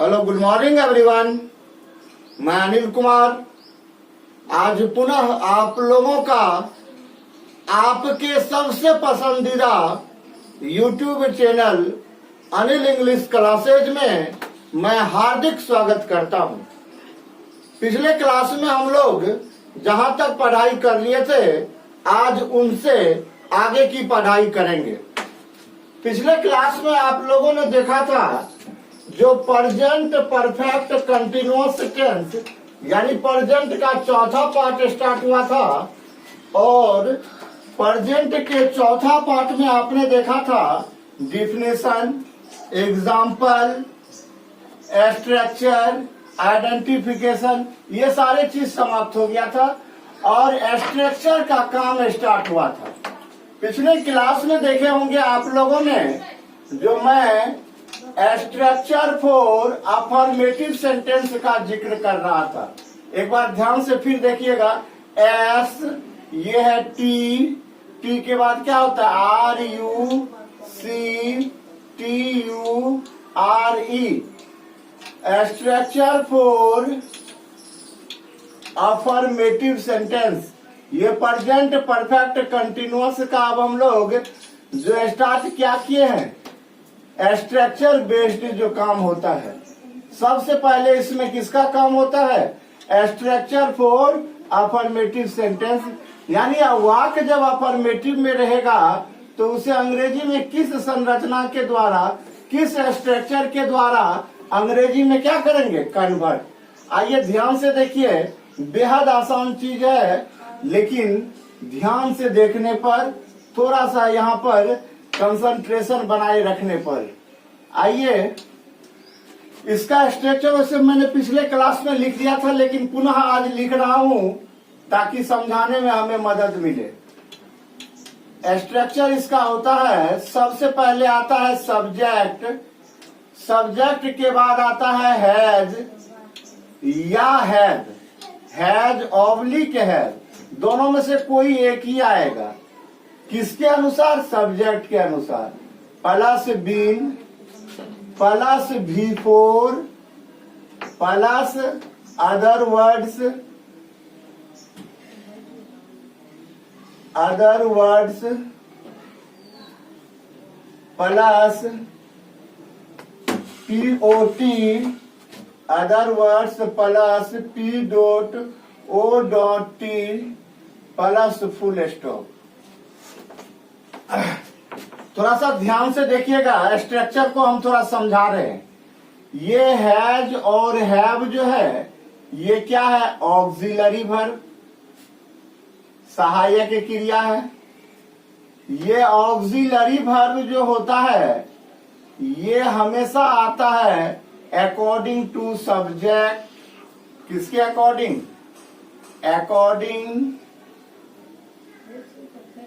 Hello, good morning everyone. मैं अनिल कुमार आज पुनः आप लोगों का आपके सबसे पसंदीदा YouTube channel Anil English classes में मैं हार्दिक स्वागत करता हूं। पिछले क्लास में हम लोग जहां तक पढ़ाई कर लिए थे, आज उनसे आगे की पढ़ाई करेंगे। पिछले क्लास में आप लोगों ने देखा था जो प्रेजेंट परफेक्ट कंटिन्यूअस टेंस यानी प्रेजेंट का चौथा पार्ट स्टार्ट हुआ था, और प्रेजेंट के चौथा पार्ट में आपने देखा था डिफिनेशन, एग्जाम्पल, स्ट्रक्चर, आइडेंटिफिकेशन, ये सारे चीज समाप्त हो गया था और स्ट्रक्चर का काम स्टार्ट हुआ था। पिछले क्लास में देखे होंगे आप लोगों ने जो मैं स्ट्रक्चर फॉर अफर्मेटिव सेंटेंस का जिक्र कर रहा था। एक बार ध्यान से फिर देखिएगा। एस, ये है टी, टी के बाद क्या होता है R U C T U R E. Structure for affirmative sentence, ये प्रेजेंट परफेक्ट कंटिन्यूअस का अब हम लोग जो स्टार्ट क्या किए हैं, स्ट्रक्चर बेस्ड जो काम होता है। सबसे पहले इसमें किसका काम होता है, स्ट्रक्चर फॉर अफर्मेटिव सेंटेंस, यानी वाक्य जब अफर्मेटिव में रहेगा तो उसे अंग्रेजी में किस संरचना के द्वारा, किस स्ट्रक्चर के द्वारा अंग्रेजी में क्या करेंगे, कन्वर्ट। आइए ध्यान से देखिए, बेहद आसान चीज है, लेकिन ध्यान से देखने पर, थोड़ा सा यहाँ पर कंसंट्रेशन बनाए रखने पर। आइए, इसका स्ट्रक्चर वैसे मैंने पिछले क्लास में लिख दिया था, लेकिन पुनः आज लिख रहा हूं ताकि समझाने में हमें मदद मिले। स्ट्रक्चर इसका होता है, सबसे पहले आता है सब्जेक्ट, सब्जेक्ट के बाद आता है हैज या हैज ऑब्लिक हैज, दोनों में से कोई एक ही आएगा। किसके अनुसार, सब्जेक्ट के अनुसार। Plus been, plus before, plus other words, plus POT, other words, plus P dot O dot T, plus full stop. थोड़ा सा ध्यान से देखिएगा, स्ट्रक्चर को हम थोड़ा समझा रहे हैं। ये हैज और हैव जो है, ये क्या है, ऑक्सिलरी वर्ब, सहायक क्रिया है। ये ऑक्सिलरी वर्ब जो होता है, ये हमेशा आता है अकॉर्डिंग टू सब्जेक्ट। किसके according, according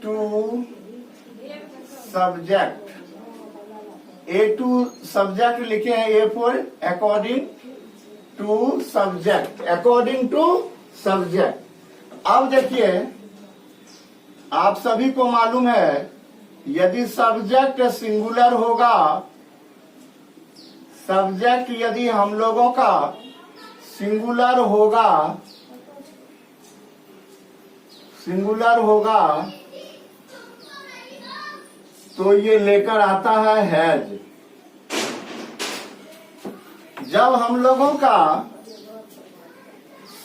to subject. A to subject लिखे हैं, A for according to subject, according to subject. अब देखिए, आप सभी को मालूम है यदि सब्जेक्ट सिंगुलर होगा, सब्जेक्ट यदि हम लोगों का सिंगुलर होगा तो ये लेकर आता है हैज। जब हम लोगों का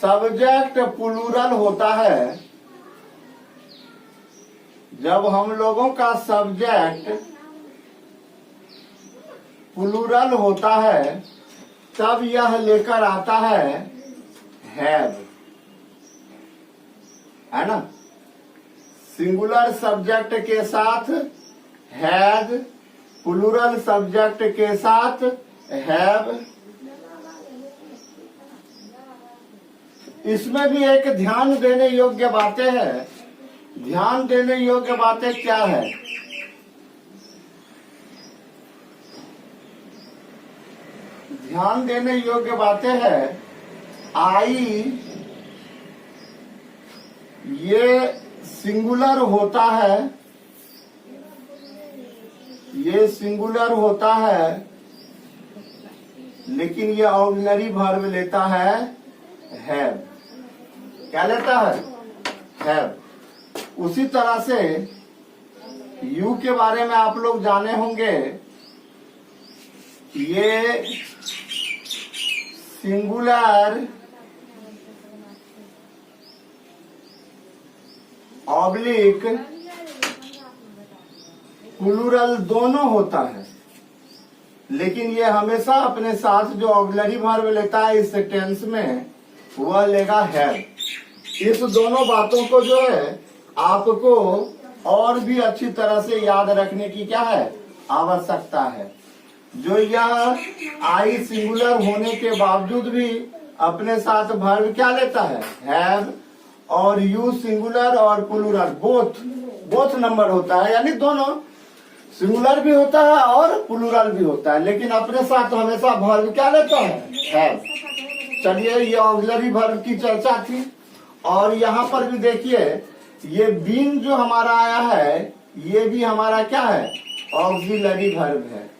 सब्जेक्ट प्लूरल होता है, जब हम लोगों का सब्जेक्ट प्लूरल होता है, तब यह लेकर आता है हैव, है ना। सिंगुलर सब्जेक्ट के साथ हैज, प्लूरल सब्जेक्ट के साथ हैव। इसमें भी एक ध्यान देने योग्य बातें हैं। ध्यान देने योग्य बातें क्या है, ध्यान देने योग्य बातें है। आई, ये सिंगुलर होता है, ये सिंगुलर होता है लेकिन ये ऑक्सिलरी वर्ब लेता है हैव। क्या लेता है? हैव। उसी तरह से यू के बारे में आप लोग जाने होंगे, ये सिंगुलर ऑब्लिक प्लूरल दोनों होता है, लेकिन ये हमेशा अपने साथ जो ऑक्सिलरी वर्ब लेता है इस टेंस में वह लेगा हैव। इस दोनों बातों को जो है आपको और भी अच्छी तरह से याद रखने की क्या है? आवश्यकता है। जो यह आई सिंगुलर होने के बावजूद भी अपने साथ वर्ब क्या लेता है? हैव। और यू सिंगुलर और प्लूरल बोथ नंबर होता है, यानी दोनों सिंगुलर भी होता है और प्लूरल भी होता है, लेकिन अपने साथ हमेशा वर्ब क्या लेता है? हैव। चलिए, ये ऑक्सिलरी वर्ब की चर्चा थी। और यहाँ पर भी देखिए, ये बीन जो हमारा आया है ये भी हमारा क्या है? ऑक्सिलरी वर्ब है।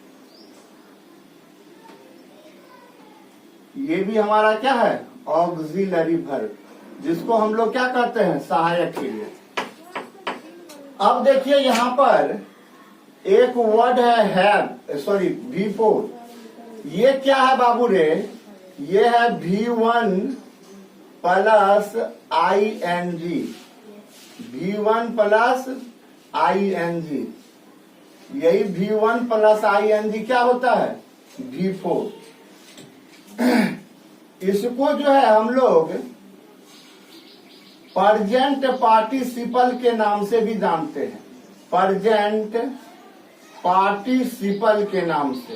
ये भी हमारा क्या है? ऑक्सिलरी वर्ब, जिसको हम लोग क्या करते हैं? सहायक के लिए। अब देखिए यहाँ पर एक वर्ड है हैव, सॉरी V4। ये क्या है बाबू रे? ये है V1 plus ING। V1 plus ING, यही V1 प्लस ING क्या होता है? V4। इसको जो है हम लोग प्रेजेंट पार्टिसिपल के नाम से भी जानते हैं। प्रेजेंट पार्टिसिपल के नाम से,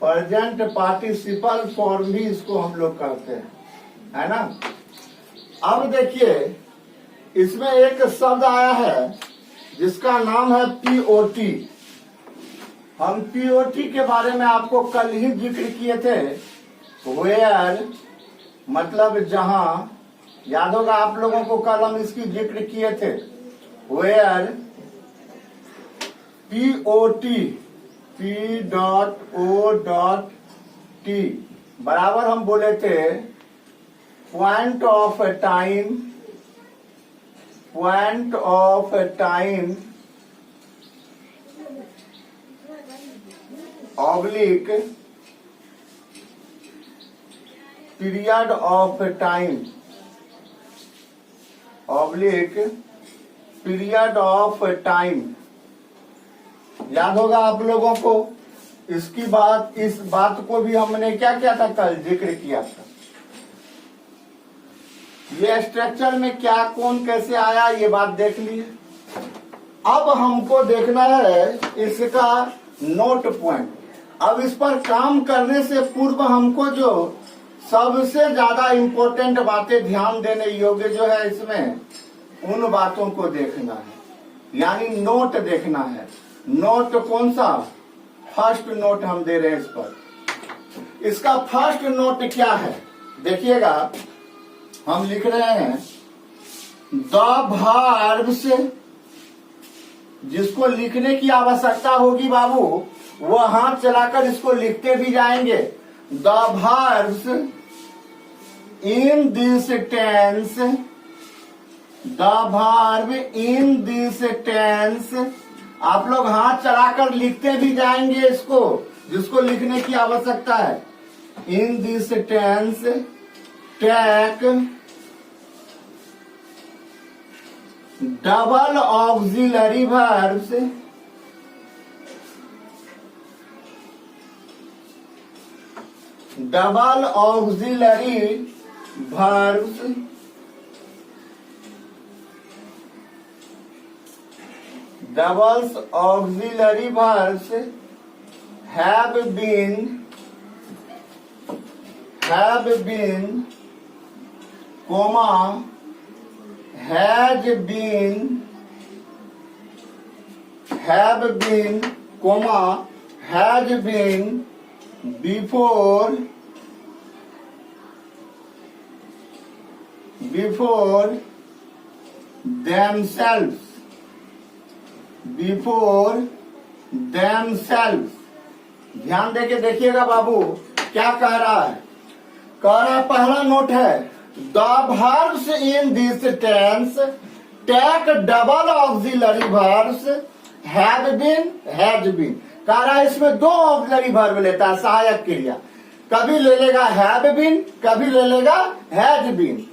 प्रेजेंट पार्टिसिपल फॉर्म भी इसको हम लोग कहते हैं, है ना। अब देखिए, इसमें एक शब्द आया है जिसका नाम है POT। हम POT के बारे में आपको कल ही जिक्र किए थे। वेयर मतलब जहां, याद होगा आप लोगों को, कल हम इसकी जिक्र किए थे। वेयर POT P.O.T बराबर हम बोले थे point of time, point of time oblique period of time, oblique period of time. याद होगा आप लोगों को, इसकी बात, इस बात को भी हमने क्या किया था? कल जिक्र किया था। ये स्ट्रक्चर में क्या, कौन, कैसे आया, ये बात देख ली। अब हमको देखना है इसका नोट पॉइंट। अब इस पर काम करने से पूर्व हमको जो सबसे ज्यादा इम्पोर्टेंट बातें ध्यान देने योग्य जो है इसमें, उन बातों को देखना है, यानी नोट देखना है। नोट कौन सा? फर्स्ट नोट हम दे रहे हैं इस पर। इसका फर्स्ट नोट क्या है? देखिएगा, हम लिख रहे हैं द वर्ब्स। जिसको लिखने की आवश्यकता होगी बाबू, वो हाथ चलाकर इसको लिखते भी जाएंगे। The verbs in this tense, the verb in this tense. आप लोग हाथ चलाकर लिखते भी जाएंगे इसको, जिसको लिखने की आवश्यकता है। In this tense take double auxiliary verbs, double auxiliary verbs doubles auxiliary verbs have been comma has been comma has been before themselves ध्यान देके देखिएगा बाबू क्या कह रहा है। कह रहा है पहला नोट है the verbs in this tense take double auxiliary verbs have been has been. कह रहा है इसमें दो ऑक्सिलरी वर्ब लेता है सहायक क्रिया, कभी ले लेगा हैव बीन कभी ले लेगा हैज बीन।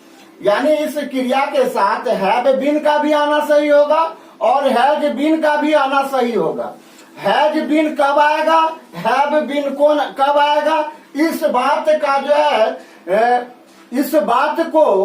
यानी इस क्रिया के साथ हैव बीन का भी आना सही होगा और हैज बीन का भी आना सही होगा। हैज बीन कब आएगा, हैव बीन कौन कब आएगा, इस बात का जो है इस बात को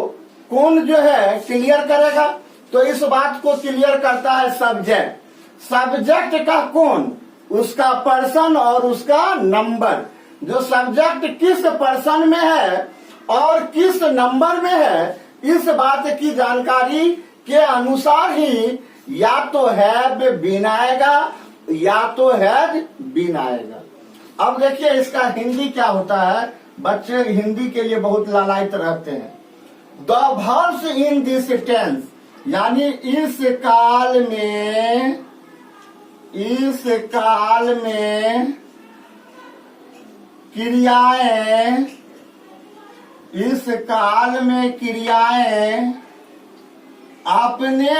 कौन जो है क्लियर करेगा। तो इस बात को क्लियर करता है सब्जेक्ट। सब्जेक्ट का कौन, उसका पर्सन और उसका नंबर। जो सब्जेक्ट किस पर्सन में है और किस नंबर में है, इस बात की जानकारी के अनुसार ही या तो हैव बीन आएगा या तो हैज बीन आएगा। अब देखिए इसका हिंदी क्या होता है। बच्चे हिंदी के लिए बहुत लालायित रहते हैं। The verbs in this tense, यानी इस काल में क्रियाएं, इस काल में क्रियाएं अपने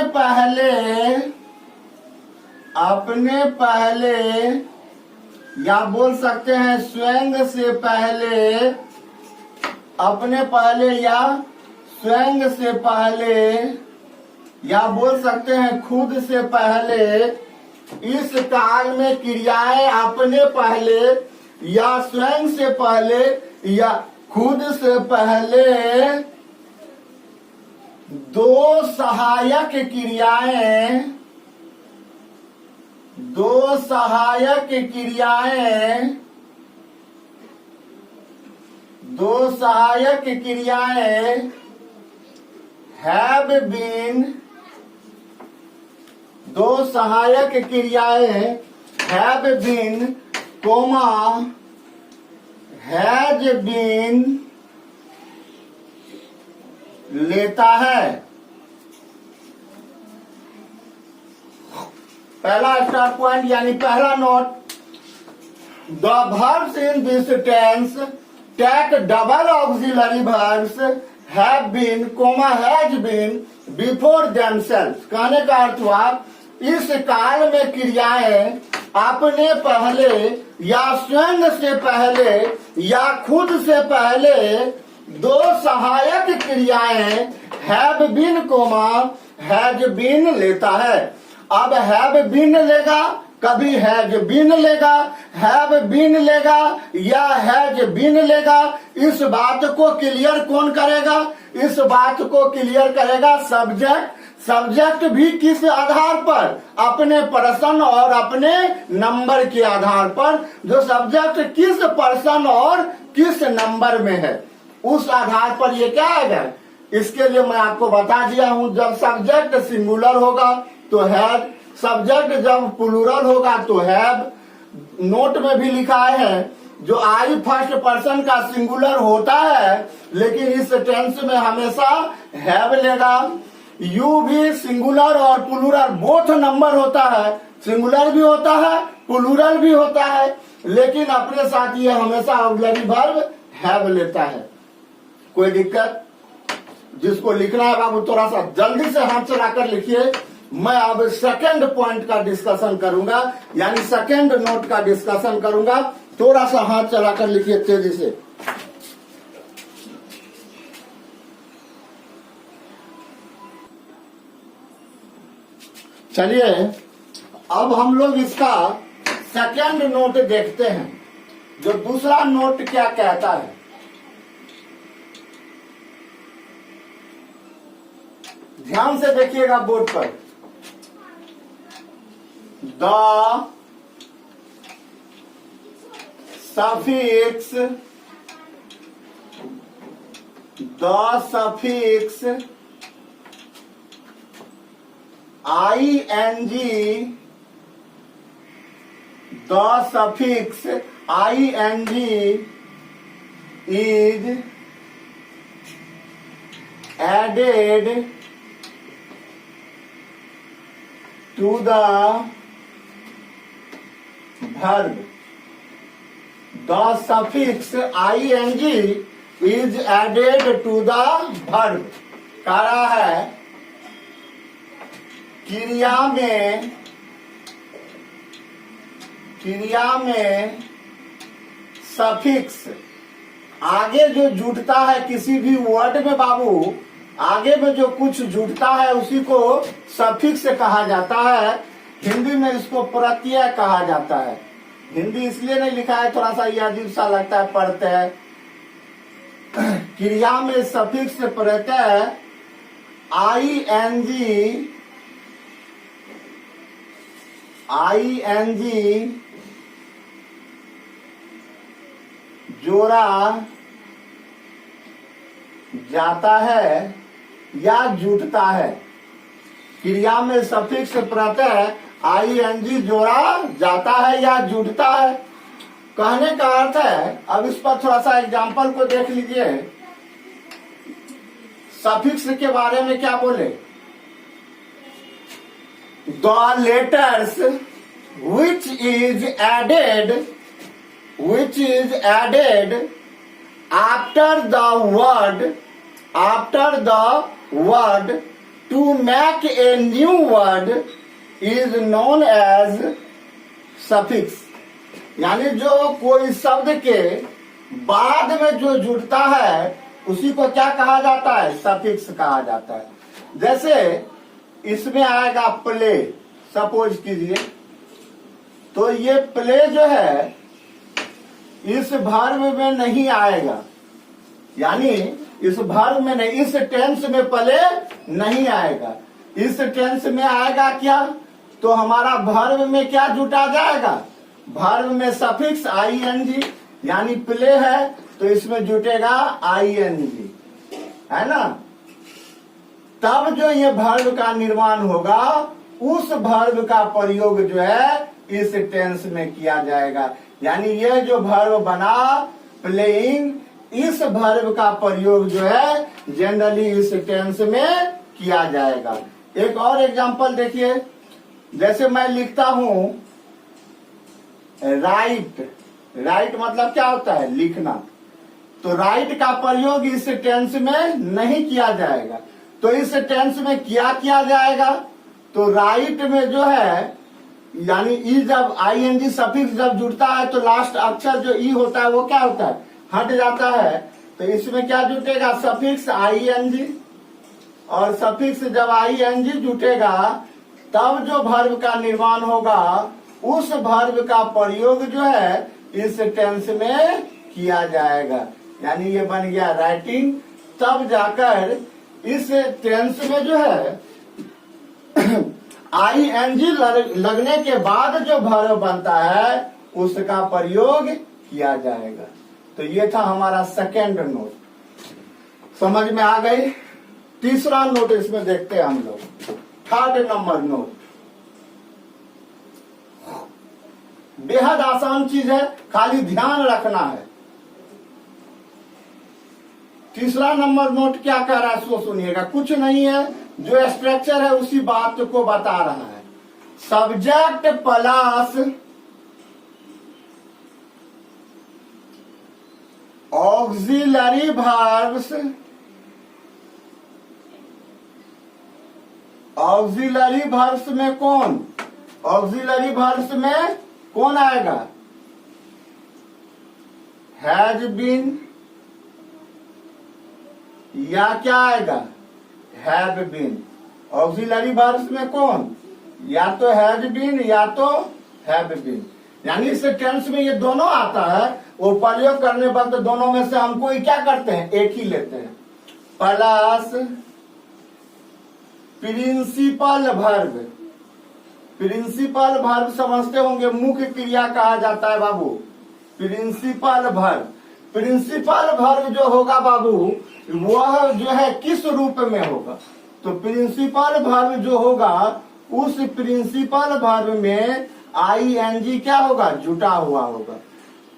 पहले या बोल सकते हैं स्वयं से पहले, अपने पहले या स्वयं से पहले या बोल सकते हैं खुद से पहले। इस काल में क्रियाएं अपने पहले या स्वयं से पहले या खुद से पहले दो सहायक क्रियाएं हैव बीन, दो सहायक क्रियाएं have been comma has been लेता है। पहला स्टार पॉइंट यानी पहला note, the verbs in this tense take double auxiliary verbs have been comma has been before themselves. कहने का अर्थ हुआ इस काल में क्रियाएं अपने पहले या स्वयं से पहले या खुद से पहले दो सहायक क्रियाएं have been comma has been लेता है। अब हैव बीन लेगा कभी हैज बीन लेगा, हैव बीन लेगा या हैज बीन लेगा। इस बात को क्लियर कौन करेगा, इस बात को क्लियर करेगा सब्जेक्ट। सब्जेक्ट भी किस आधार पर, अपने पर्सन और अपने नंबर के आधार पर। जो सब्जेक्ट किस पर्सन और किस नंबर में है उस आधार पर ये क्या आएगा। इसके लिए मैं आपको बता दिया हूं, जब सब्जेक्ट सिंगुलर होगा तो हैव, सब्जेक्ट जब प्लूरल होगा तो हैव। नोट में भी लिखा है जो आई फर्स्ट पर्सन का सिंगुलर होता है लेकिन इस टेंस में हमेशा हैव लेगा। यू भी सिंगुलर और प्लूरल बोथ नंबर होता है, सिंगुलर भी होता है प्लूरल भी होता है, लेकिन अपने साथ ये हमेशा ऑक्सिलरी वर्ब हैव लेता है। कोई दिक्कत? जिसको लिखना है बाबू थोड़ा सा जल्दी से हाथ चलाकर लिखिए। मैं अब सेकंड पॉइंट का डिस्कशन करूंगा, यानी सेकंड नोट का डिस्कशन करूंगा। थोड़ा सा हाथ चलाकर लिखिए तेजी से। चलिए अब हम लोग इसका सेकंड नोट देखते हैं, जो दूसरा नोट क्या कहता है। ध्यान से देखिएगा बोर्ड पर। The suffix ing, the suffix ing is added to the verb। The suffix ing added to the द वर्ब। कह रहा है क्रिया में सफिक्स आगे जो जुड़ता है किसी भी वर्ड में बाबू, आगे में जो कुछ जुड़ता है उसी को सफिक्स कहा जाता है। हिंदी में इसको प्रत्यय कहा जाता है। हिंदी इसलिए नहीं लिखा है, थोड़ा सा ये अजीब सा लगता है प्रत्यय। क्रिया में सफिक्स प्रत्यय ing जोड़ा जाता है या जुटता है। क्रिया में सफिक्स प्रत्यय ing जोड़ा जाता है या जुटता है। कहने का अर्थ है, अब इस पर थोड़ा सा एग्जाम्पल को देख लीजिए। सफिक्स के बारे में क्या बोले? The letters which is added after the word to make a new word is known as suffix। यानी जो कोई शब्द के बाद में जो जुड़ता है उसी को क्या कहा जाता है? सफिक्स कहा जाता है। जैसे इसमें आएगा प्ले, सपोज कीजिए, तो ये प्ले जो है इस वर्ब में नहीं आएगा, यानी इस वर्ब में नहीं, इस टेंस में प्ले नहीं आएगा। इस टेंस में आएगा क्या? तो हमारा वर्ब में क्या जुटा जाएगा? वर्ब में सफिक्स ing, यानी प्ले है तो इसमें जुटेगा ing, है ना। तब जो ये वर्ब का निर्माण होगा उस वर्ब का प्रयोग जो है इस टेंस में किया जाएगा। यानी ये जो वर्ब बना प्लेइंग, इस वर्ब का प्रयोग जो है जनरली इस टेंस में किया जाएगा। एक और एग्जांपल देखिए, जैसे मैं लिखता हूं राइट मतलब क्या होता है? लिखना। तो राइट का प्रयोग इस टेंस में नहीं किया जाएगा, तो इस टेंस में किया जाएगा। तो राइट में जो है, यानी ई जब ing सफिक्स जब जुड़ता है तो लास्ट अक्षर जो ई होता है वो क्या होता है? हट जाता है। तो इसमें क्या जुटेगा? Suffix ing। और सफिक्स जब ing जुटेगा तब जो वर्ब का निर्माण होगा उस वर्ब का प्रयोग जो है इस टेंस में किया जाएगा। यानी ये बन गया राइटिंग। तब जाकर इस टेंस में जो है ing लगने के बाद जो वर्ब बनता है उसका प्रयोग किया जाएगा। तो ये था हमारा सेकेंड नोट। समझ में आ गई? तीसरा नोट इसमें देखते हैं हम लोग, थर्ड नंबर नोट। बेहद आसान चीज है, खाली ध्यान रखना है। तीसरा नंबर नोट क्या कह रहा है सो सुनिएगा। कुछ नहीं है, जो स्ट्रक्चर है उसी बात को बता रहा है। Subject plus auxiliary verbs, auxiliary verbs में कौन? ऑक्सिलरी वर्ब्स में कौन आएगा? हैज बीन या क्या आएगा? Have been. ऑक्सिलरी वर्ब्स में कौन? या तो हैज बीन या तो हैव बीन। यानी इस टेंस में ये दोनों आता है। वो प्रयोग करने वक्त दोनों में से हमको क्या करते हैं? एक ही लेते हैं। Plus principal verb. Principal verb समझते होंगे, मुख्य क्रिया कहा जाता है बाबू। प्रिंसिपल वर्ब, प्रिंसिपल वर्ब जो होगा बाबू वह जो है किस रूप में होगा? तो प्रिंसिपल वर्ब जो होगा उस प्रिंसिपल वर्ब में ing क्या होगा? जुटा हुआ होगा।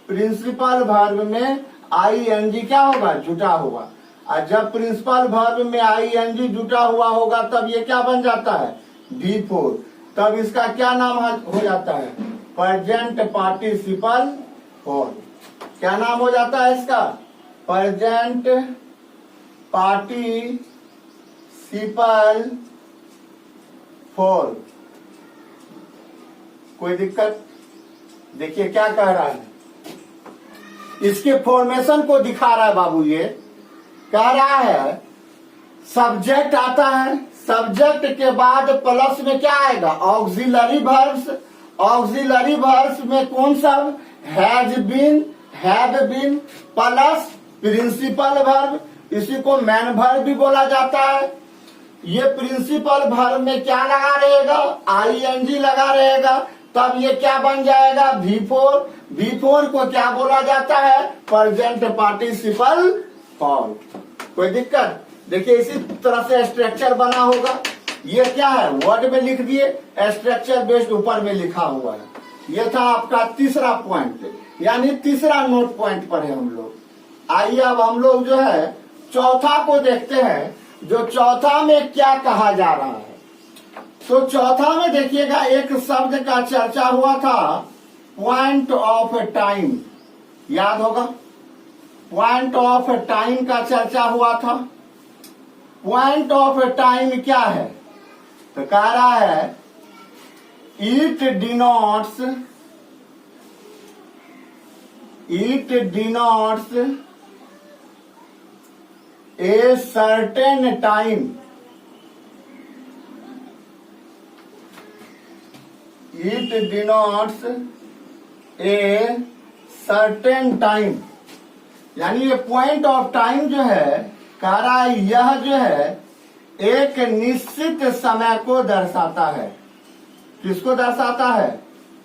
प्रिंसिपल वर्ब में ing क्या होगा? जुटा हुआ। और जब प्रिंसिपल वर्ब में ing जुटा हुआ होगा तब ये क्या बन जाता है? V4। तब इसका क्या नाम हो जाता है? Present participle form. क्या नाम हो जाता है इसका? Present participle form. कोई दिक्कत? देखिए क्या कह रहा है, इसके फॉर्मेशन को दिखा रहा है बाबू। ये कह रहा है सब्जेक्ट आता है, सब्जेक्ट के बाद प्लस में क्या आएगा? Auxiliary verbs. ऑक्सिलरी वर्ब्स में कौन सा? Has been, have been plus principal verb. इसी को मैन वर्ब भी बोला जाता है। ये प्रिंसिपल वर्ब में क्या लगा रहेगा? आईएनजी लगा रहेगा। तब ये क्या बन जाएगा? V4। V4 को क्या बोला जाता है? Present participle form. कोई दिक्कत? देखिए इसी तरह से स्ट्रक्चर बना होगा। ये क्या है? वर्ड में लिख दिए, स्ट्रक्चर बेस्ड ऊपर में लिखा हुआ है। ये था आपका तीसरा पॉइंट, यानी तीसरा नोट पॉइंट पर है हम लोग। आइए अब हम लोग जो है चौथा को देखते हैं, जो चौथा में क्या कहा जा रहा है। तो चौथा में देखिएगा एक शब्द का चर्चा हुआ था, पॉइंट ऑफ टाइम। याद होगा, पॉइंट ऑफ टाइम का चर्चा हुआ था। पॉइंट ऑफ टाइम क्या है? तो कह रहा है it denotes a certain time. It denotes a certain time, यानी ये पॉइंट ऑफ टाइम जो है कह रहा है यह जो है एक निश्चित समय को दर्शाता है। किसको दर्शाता है?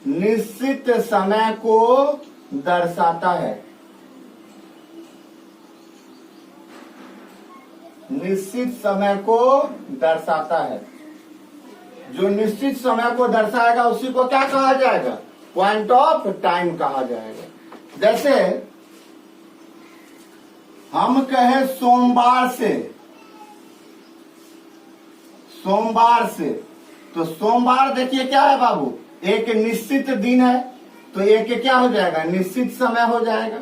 निश्चित समय को दर्शाता है। निश्चित समय को दर्शाता है। जो निश्चित समय को दर्शाएगा उसी को क्या कहा जाएगा? पॉइंट ऑफ टाइम कहा जाएगा। जैसे हम कहे सोमवार से, तो सोमवार देखिए क्या है बाबू? एक निश्चित दिन है, तो एक क्या हो जाएगा? निश्चित समय हो जाएगा।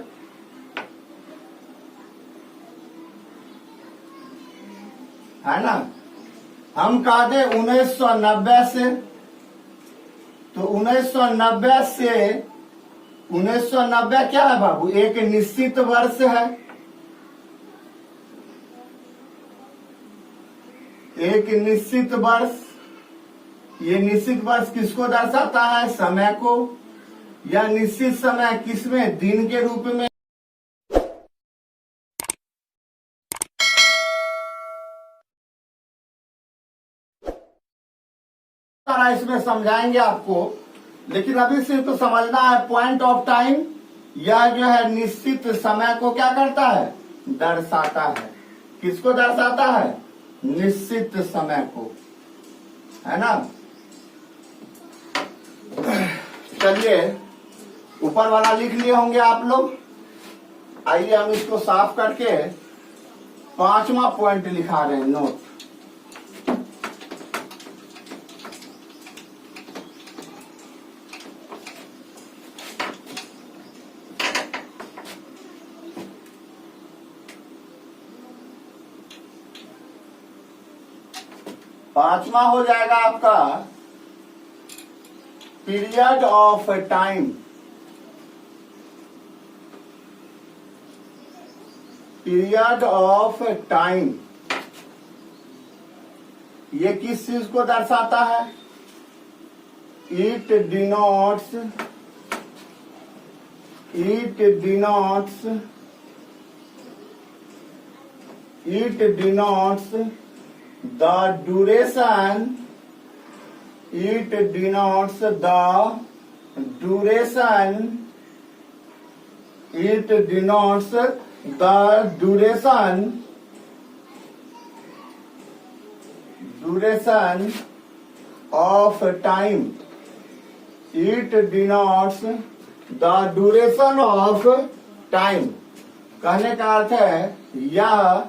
है ना? हम कह दे 1990 से, तो 1990 क्या है बाबू? एक निश्चित वर्ष है। एक निश्चित वर्ष। ये निश्चित वर्ष किसको दर्शाता है? समय को। या निश्चित समय किसमें? दिन के रूप में। इसमें समझाएंगे आपको, लेकिन अभी सिर्फ तो समझना है पॉइंट ऑफ टाइम। यह जो है निश्चित समय को क्या करता है? दर्शाता है। किसको दर्शाता है? निश्चित समय को। है ना? चलिए ऊपर वाला लिख लिए होंगे आप लोग। आइए हम इसको साफ करके पांचवा पॉइंट लिखा रहे हैं, नोट। पांचवा हो जाएगा आपका period of time. Period of time ये किस चीज को दर्शाता है? It denotes the duration. It denotes the duration. It denotes the duration of time. It denotes the duration of time. कहने का अर्थ है यह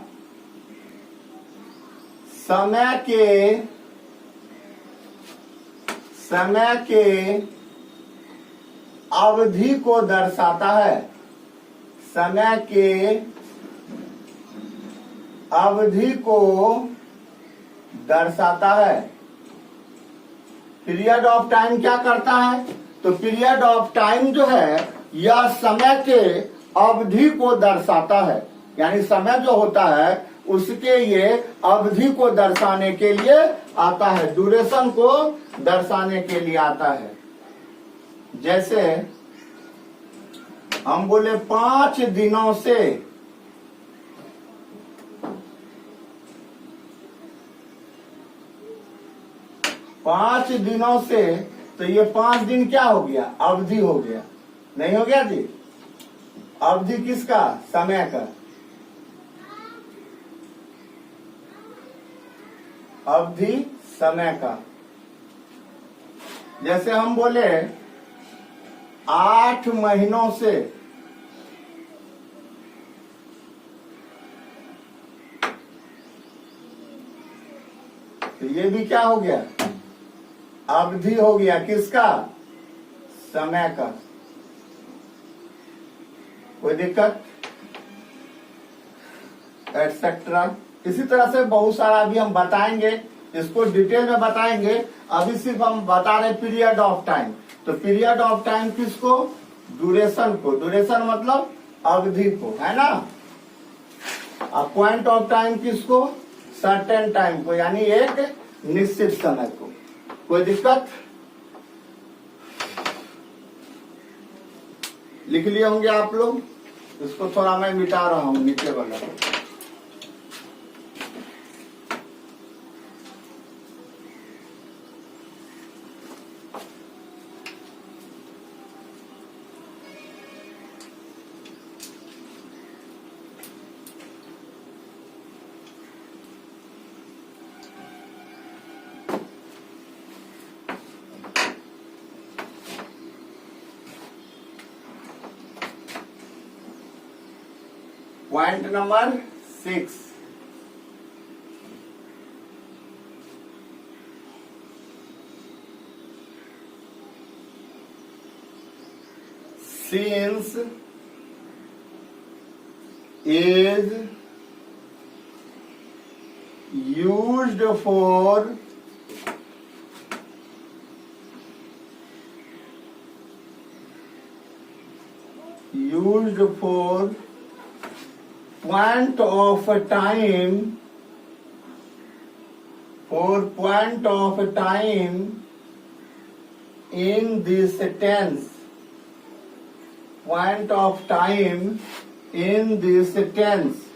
समय के अवधि को दर्शाता है। समय के अवधि को दर्शाता है। पीरियड ऑफ टाइम क्या करता है? तो पीरियड ऑफ टाइम जो है यह समय के अवधि को दर्शाता है, यानी समय जो होता है उसके ये अवधि को दर्शाने के लिए आता है, ड्यूरेशन को दर्शाने के लिए आता है। जैसे हम बोले 5 दिनों से, पांच दिनों से, तो ये 5 दिन क्या हो गया? अवधि हो गया, नहीं हो गया जी? अवधि किसका? समय का। अवधि समय का। जैसे हम बोले 8 महीनों से, तो ये भी क्या हो गया? अवधि हो गया, किसका? समय का। कोई दिक्कत? एटसेट्रा। इसी तरह से बहुत सारा अभी हम बताएंगे, इसको डिटेल में बताएंगे। अभी सिर्फ हम बता रहे पीरियड ऑफ टाइम। तो पीरियड ऑफ टाइम किसको? ड्यूरेशन को। ड्यूरेशन मतलब अवधि को, है ना। अब पॉइंट ऑफ टाइम किसको? सर्टेन टाइम को, यानी एक निश्चित समय को। कोई दिक्कत? लिख लिए होंगे आप लोग। इसको थोड़ा मैं मिटा रहा हूं, नीचे वाला। Point number 6, since is used for point of time, for point of time in this tense, point of time in this tense,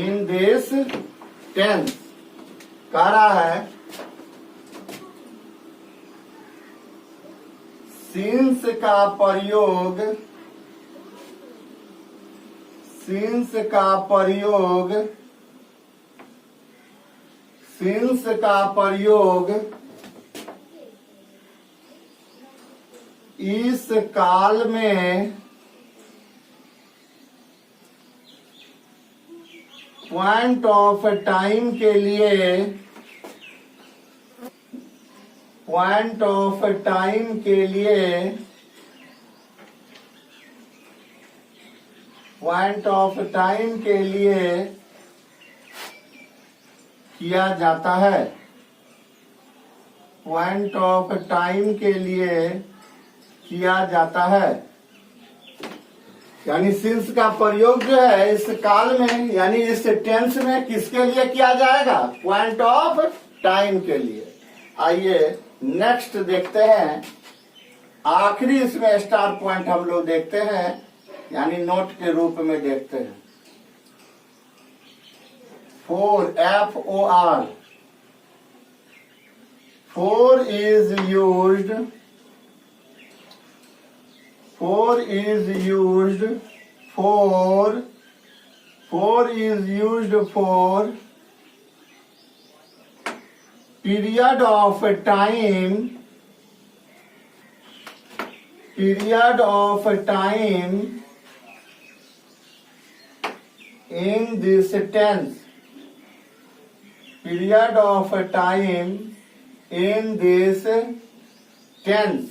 in this tense कह रहा है since का प्रयोग, since का प्रयोग, since का प्रयोग इस काल में पॉइंट ऑफ टाइम के लिए, पॉइंट ऑफ टाइम के लिए, पॉइंट ऑफ टाइम के लिए किया जाता है। पॉइंट ऑफ टाइम के लिए किया जाता है, यानी सिंस का प्रयोग जो है इस काल में, यानी इस टेंस में किसके लिए किया जाएगा? पॉइंट ऑफ टाइम के लिए। आइए नेक्स्ट देखते हैं। आखिरी इसमें स्टार पॉइंट हम लोग देखते हैं, यानी नोट के रूप में देखते हैं। 4 FOR, 4 is used, 4 is used for, 4 is used for period of time, period of time in this tense, period of time in this tense।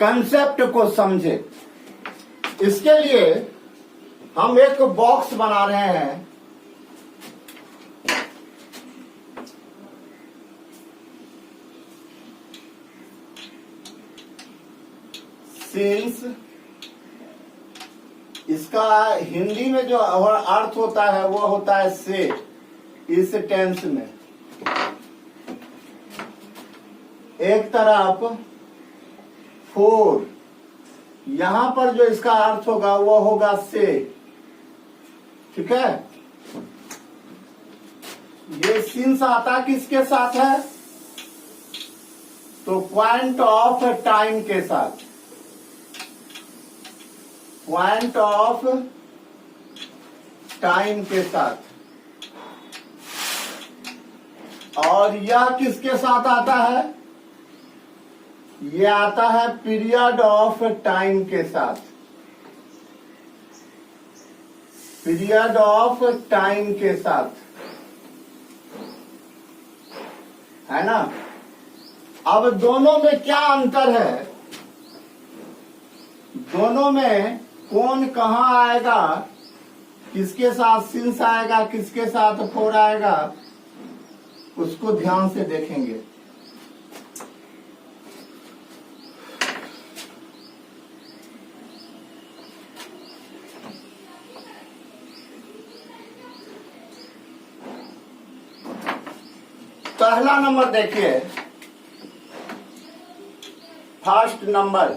Concept को समझे। इसके लिए हम एक बॉक्स बना रहे हैं। सिंस, इसका हिंदी में जो अर्थ होता है वो होता है से। इस टेंस में एक तरफ फोर, यहां पर जो इसका अर्थ होगा वो होगा से। ठीक है, ये सिंस आता किसके साथ है? तो पॉइंट ऑफ टाइम के साथ। पॉइंट ऑफ टाइम के साथ। और यह किसके साथ आता है? यह आता है पीरियड ऑफ टाइम के साथ। पीरियड ऑफ टाइम के साथ, है ना। अब दोनों में क्या अंतर है? दोनों में कौन कहां आएगा, किसके साथ सिंस आएगा, किसके साथ फोर आएगा, उसको ध्यान से देखेंगे। पहला नंबर देखिए, फर्स्ट नंबर,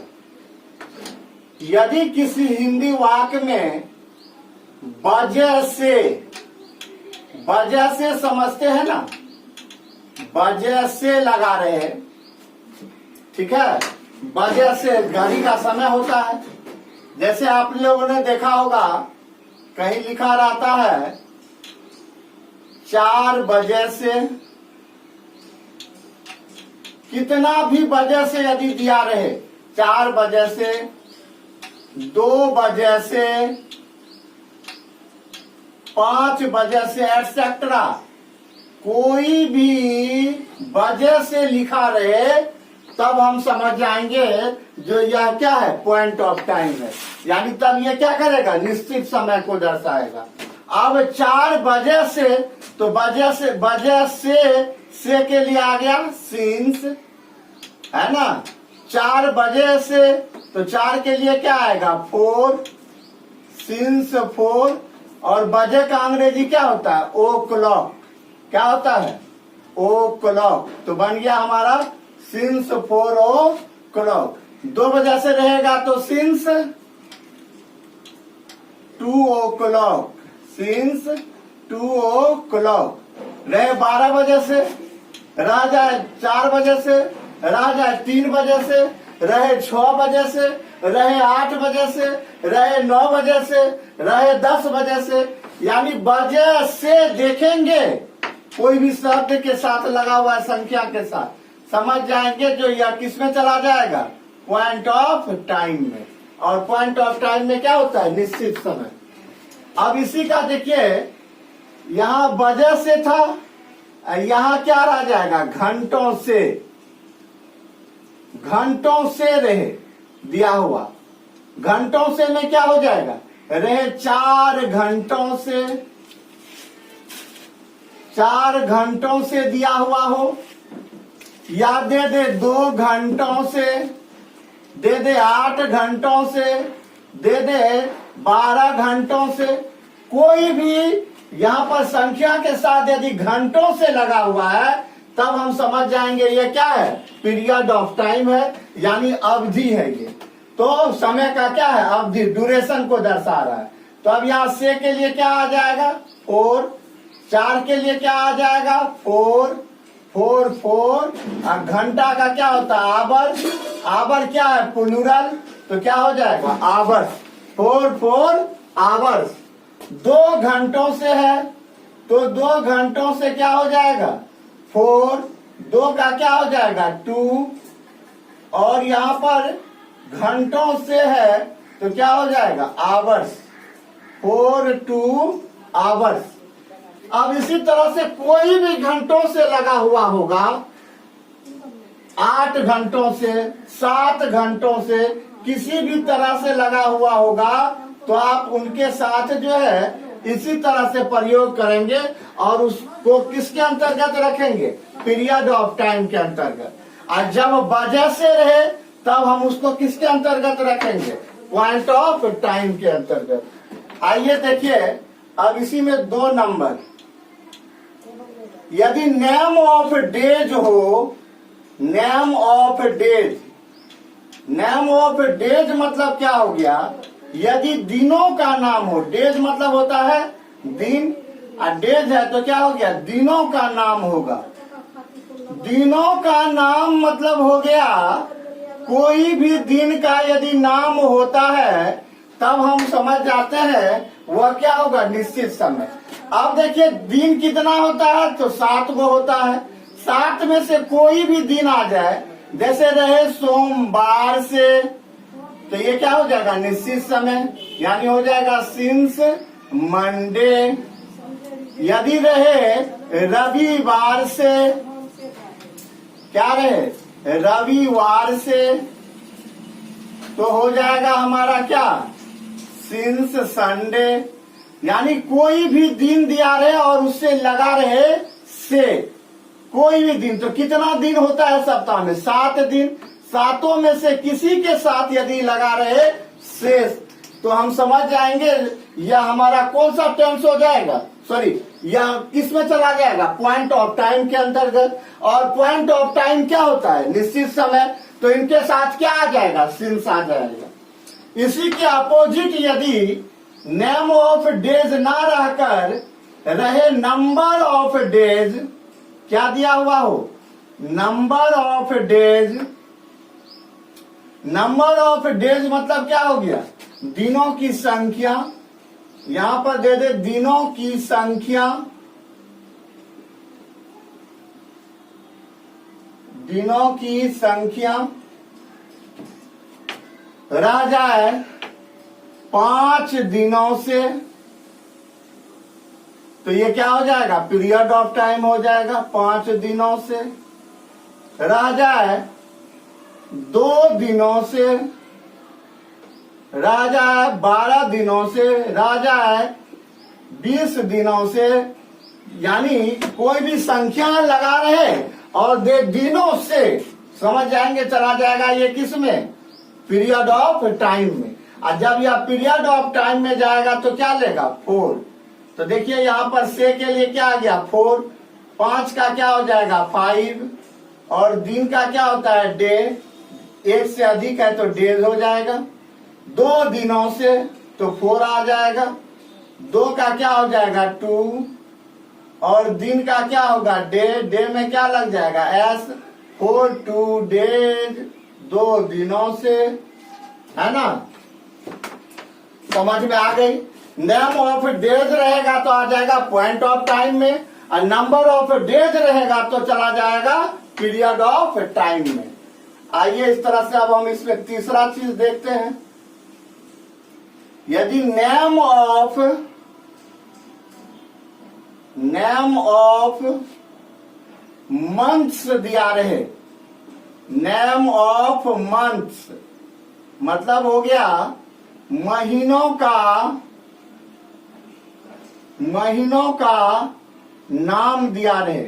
यदि किसी हिंदी वाक्य में वजह से समझते हैं ना, वजह से लगा रहे हैं। ठीक है, वजह से घड़ी का समय होता है। जैसे आप लोगों ने देखा होगा कहीं लिखा रहता है 4 बजे से, कितना भी वजह से यदि दिया रहे, 4 बजे से, 2 बजे से, 5 बजे से, एटसेट्रा, कोई भी वजह से लिखा रहे, तब हम समझ जाएंगे जो यह क्या है, पॉइंट ऑफ टाइम है। यानी तब ये क्या करेगा, निश्चित समय को दर्शाएगा। अब 4 बजे से, तो वजह से के लिए आ गया सिंस, है ना। 4 बजे से, तो 4 के लिए क्या आएगा, 4, सिंस 4। और बजे का अंग्रेजी क्या होता है, ओ क्लॉक। क्या होता है, ओ क्लॉक। तो बन गया हमारा सिंस 4 ओ क्लॉक। 2 बजे से रहेगा तो सिंस 2 ओ क्लॉक, सिंस 2 ओ क्लॉक। रहे 12 बजे से, रह जाए 4 बजे से, रह जाए 3 बजे से, रहे 6 बजे से, रहे 8 बजे से, रहे 9 बजे से, रहे 10 बजे से। यानी वजह से देखेंगे, कोई भी शब्द के साथ लगा हुआ है, संख्या के साथ, समझ जाएंगे जो यह किस में चला जाएगा, पॉइंट ऑफ टाइम में। और पॉइंट ऑफ टाइम में क्या होता है, निश्चित समय। अब इसी का देखिए, यहां वजह से था, यहां क्या रह जाएगा, घंटों से। घंटों से रहे दिया हुआ, घंटों से में क्या हो जाएगा, रहे 4 घंटों से, 4 घंटों से दिया हुआ हो, या दे दे 2 घंटों से, दे दे 8 घंटों से, दे दे 12 घंटों से। कोई भी यहाँ पर संख्या के साथ यदि घंटों से लगा हुआ है, तब हम समझ जाएंगे ये क्या है, पीरियड ऑफ टाइम है, यानी अवधि है ये। तो समय का क्या है, अवधि, ड्यूरेशन को दर्शा रहा है। तो अब यहाँ से के लिए क्या आ जाएगा, 4, 4 के लिए क्या आ जाएगा, 4, 4, 4। और घंटा का क्या होता है, आवर। आवर क्या है, प्लूरल, तो क्या हो जाएगा, आवर्स। 4, 4 आवर्स। 2 घंटों से है, तो 2 घंटों से क्या हो जाएगा, 4, 2 का क्या हो जाएगा, 2। और यहाँ पर घंटों से है, तो क्या हो जाएगा, आवर्स, 4, 2 आवर्स। अब इसी तरह से कोई भी घंटों से लगा हुआ होगा, 8 घंटों से 7 घंटों से किसी भी तरह से लगा हुआ होगा तो आप उनके साथ जो है इसी तरह से प्रयोग करेंगे और उसको किसके अंतर्गत रखेंगे, पीरियड ऑफ टाइम के अंतर्गत। और जब वजह से रहे तब हम उसको किसके अंतर्गत रखेंगे, पॉइंट ऑफ टाइम के अंतर्गत। आइए देखिए अब इसी में 2 नंबर, यदि नेम ऑफ डेज हो, name of days, name of days मतलब क्या हो गया, यदि दिनों का नाम हो, डेज मतलब होता है दिन और डेज है तो क्या हो गया, दिनों का नाम होगा। दिनों का नाम मतलब हो गया कोई भी दिन का यदि नाम होता है तब हम समझ जाते हैं वह क्या होगा, निश्चित समय। अब देखिए दिन कितना होता है तो 7 गो होता है, 7 में से कोई भी दिन आ जाए, जैसे रहे सोमवार से, तो ये क्या हो जाएगा, निश्चित समय, यानी हो जाएगा सिंस मंडे। यदि रहे रविवार से, क्या रहे, रविवार से, तो हो जाएगा हमारा क्या, सिंस संडे। यानी कोई भी दिन दिया रहे और उससे लगा रहे से, कोई भी दिन। तो कितना दिन होता है सप्ताह में, 7 दिन, 7 में से किसी के साथ यदि लगा रहे से, तो हम समझ जाएंगे यह हमारा कौन सा टेंस हो जाएगा, सॉरी यह किस में चला जाएगा, पॉइंट ऑफ टाइम के अंतर्गत। और पॉइंट ऑफ टाइम क्या होता है, निश्चित समय, तो इनके साथ क्या आ जाएगा, सिंस आ जाएगा। इसी के अपोजिट यदि नेम ऑफ डेज ना रहकर रहे नंबर ऑफ डेज, क्या दिया हुआ हो, number of days, number of days मतलब क्या हो गया, दिनों की संख्या। यहां पर दे दे दिनों की संख्या, दिनों की संख्या रह जाए 5 दिनों से, तो ये क्या हो जाएगा, पीरियड ऑफ टाइम हो जाएगा। 5 दिनों से रह जाए 2 दिनों से, रह जाए 12 दिनों से, रह जाए 20 दिनों से, यानी कोई भी संख्या लगा रहे और दिनों से समझ जाएंगे, चला जाएगा ये किस में, पीरियड ऑफ टाइम में। और जब यह पीरियड ऑफ टाइम में जाएगा तो क्या लेगा, 4। तो देखिए यहाँ पर से के लिए क्या आ गया, 4। 5 का क्या हो जाएगा, 5। और दिन का क्या होता है, डे, 1 से अधिक है तो डेज हो जाएगा। 2 दिनों से तो 4 आ जाएगा। 2 का क्या हो जाएगा, 2। और दिन का क्या होगा, डे, डे में क्या लग जाएगा, एस। 4 2 डेज, 2 दिनों से, है ना, समझ में आ गई। नेम ऑफ डेज रहेगा तो आ जाएगा पॉइंट ऑफ टाइम में, और नंबर ऑफ डेज रहेगा तो चला जाएगा पीरियड ऑफ टाइम में। आइए इस तरह से अब हम इसमें तीसरा चीज देखते हैं। यदि नेम ऑफ मंथ्स दिया रहे, नेम ऑफ मंथ्स मतलब हो गया महीनों का नाम दिया रहे।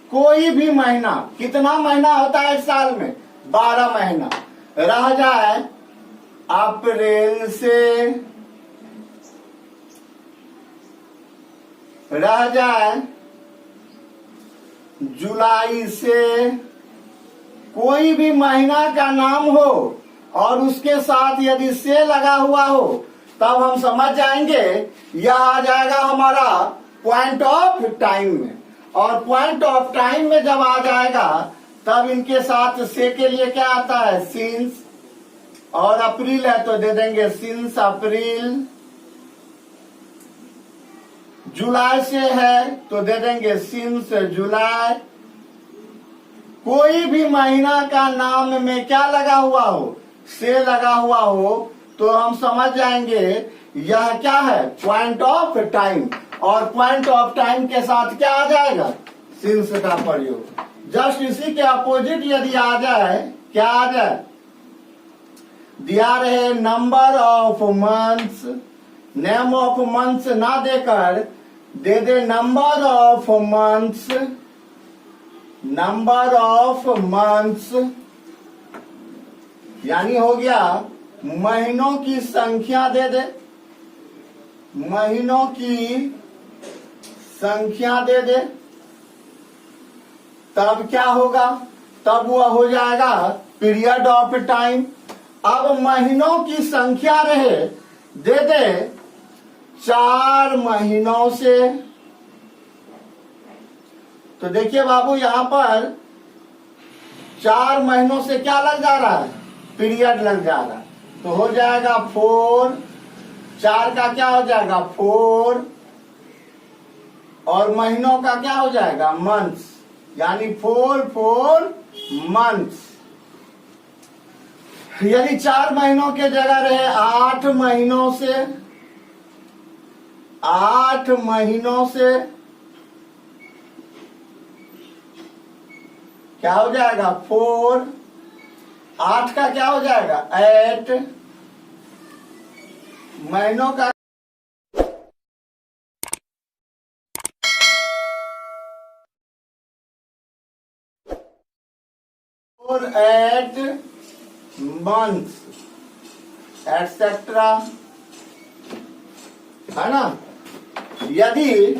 कोई भी महीना, कितना महीना होता है इस साल में, 12 महीना, रह जाए अप्रैल से, रह जाए जुलाई से, कोई भी महीना का नाम हो और उसके साथ यदि से लगा हुआ हो तब हम समझ जाएंगे यह आ जाएगा हमारा पॉइंट ऑफ टाइम में। और पॉइंट ऑफ टाइम में जब आ जाएगा तब इनके साथ से के लिए क्या आता है, सिंस। और अप्रैल है तो दे देंगे सिंस अप्रैल। जुलाई से है तो दे देंगे सिंस जुलाई। कोई भी महीना का नाम में क्या लगा हुआ हो, से लगा हुआ हो, तो हम समझ जाएंगे यह क्या है, पॉइंट ऑफ टाइम। और पॉइंट ऑफ टाइम के साथ क्या आ जाएगा, सिंस का प्रयोग। जस्ट इसी के अपोजिट यदि आ जाए, क्या आ जाए, दिया रहे number of months, name of months ना देकर दे दे number of months, number of months, यानी हो गया महीनों की संख्या दे दे, महीनों की संख्या दे दे, तब क्या होगा, तब वह हो जाएगा पीरियड ऑफ टाइम। अब महीनों की संख्या रहे, दे दे 4 महीनों से। तो देखिए बाबू यहां पर 4 महीनों से क्या लग जा रहा है, पीरियड लग जा रहा है, तो हो जाएगा 4, 4 का क्या हो जाएगा 4, और महीनों का क्या हो जाएगा मंथ्स, यानी 4 मंथ्स। यदि 4 महीनों के जगह रहे 8 महीनों से, 8 महीनों से क्या हो जाएगा 4, 8 का क्या हो जाएगा 8, महीनों का 8 मंथ्स एटसेट्रा, है ना। यदि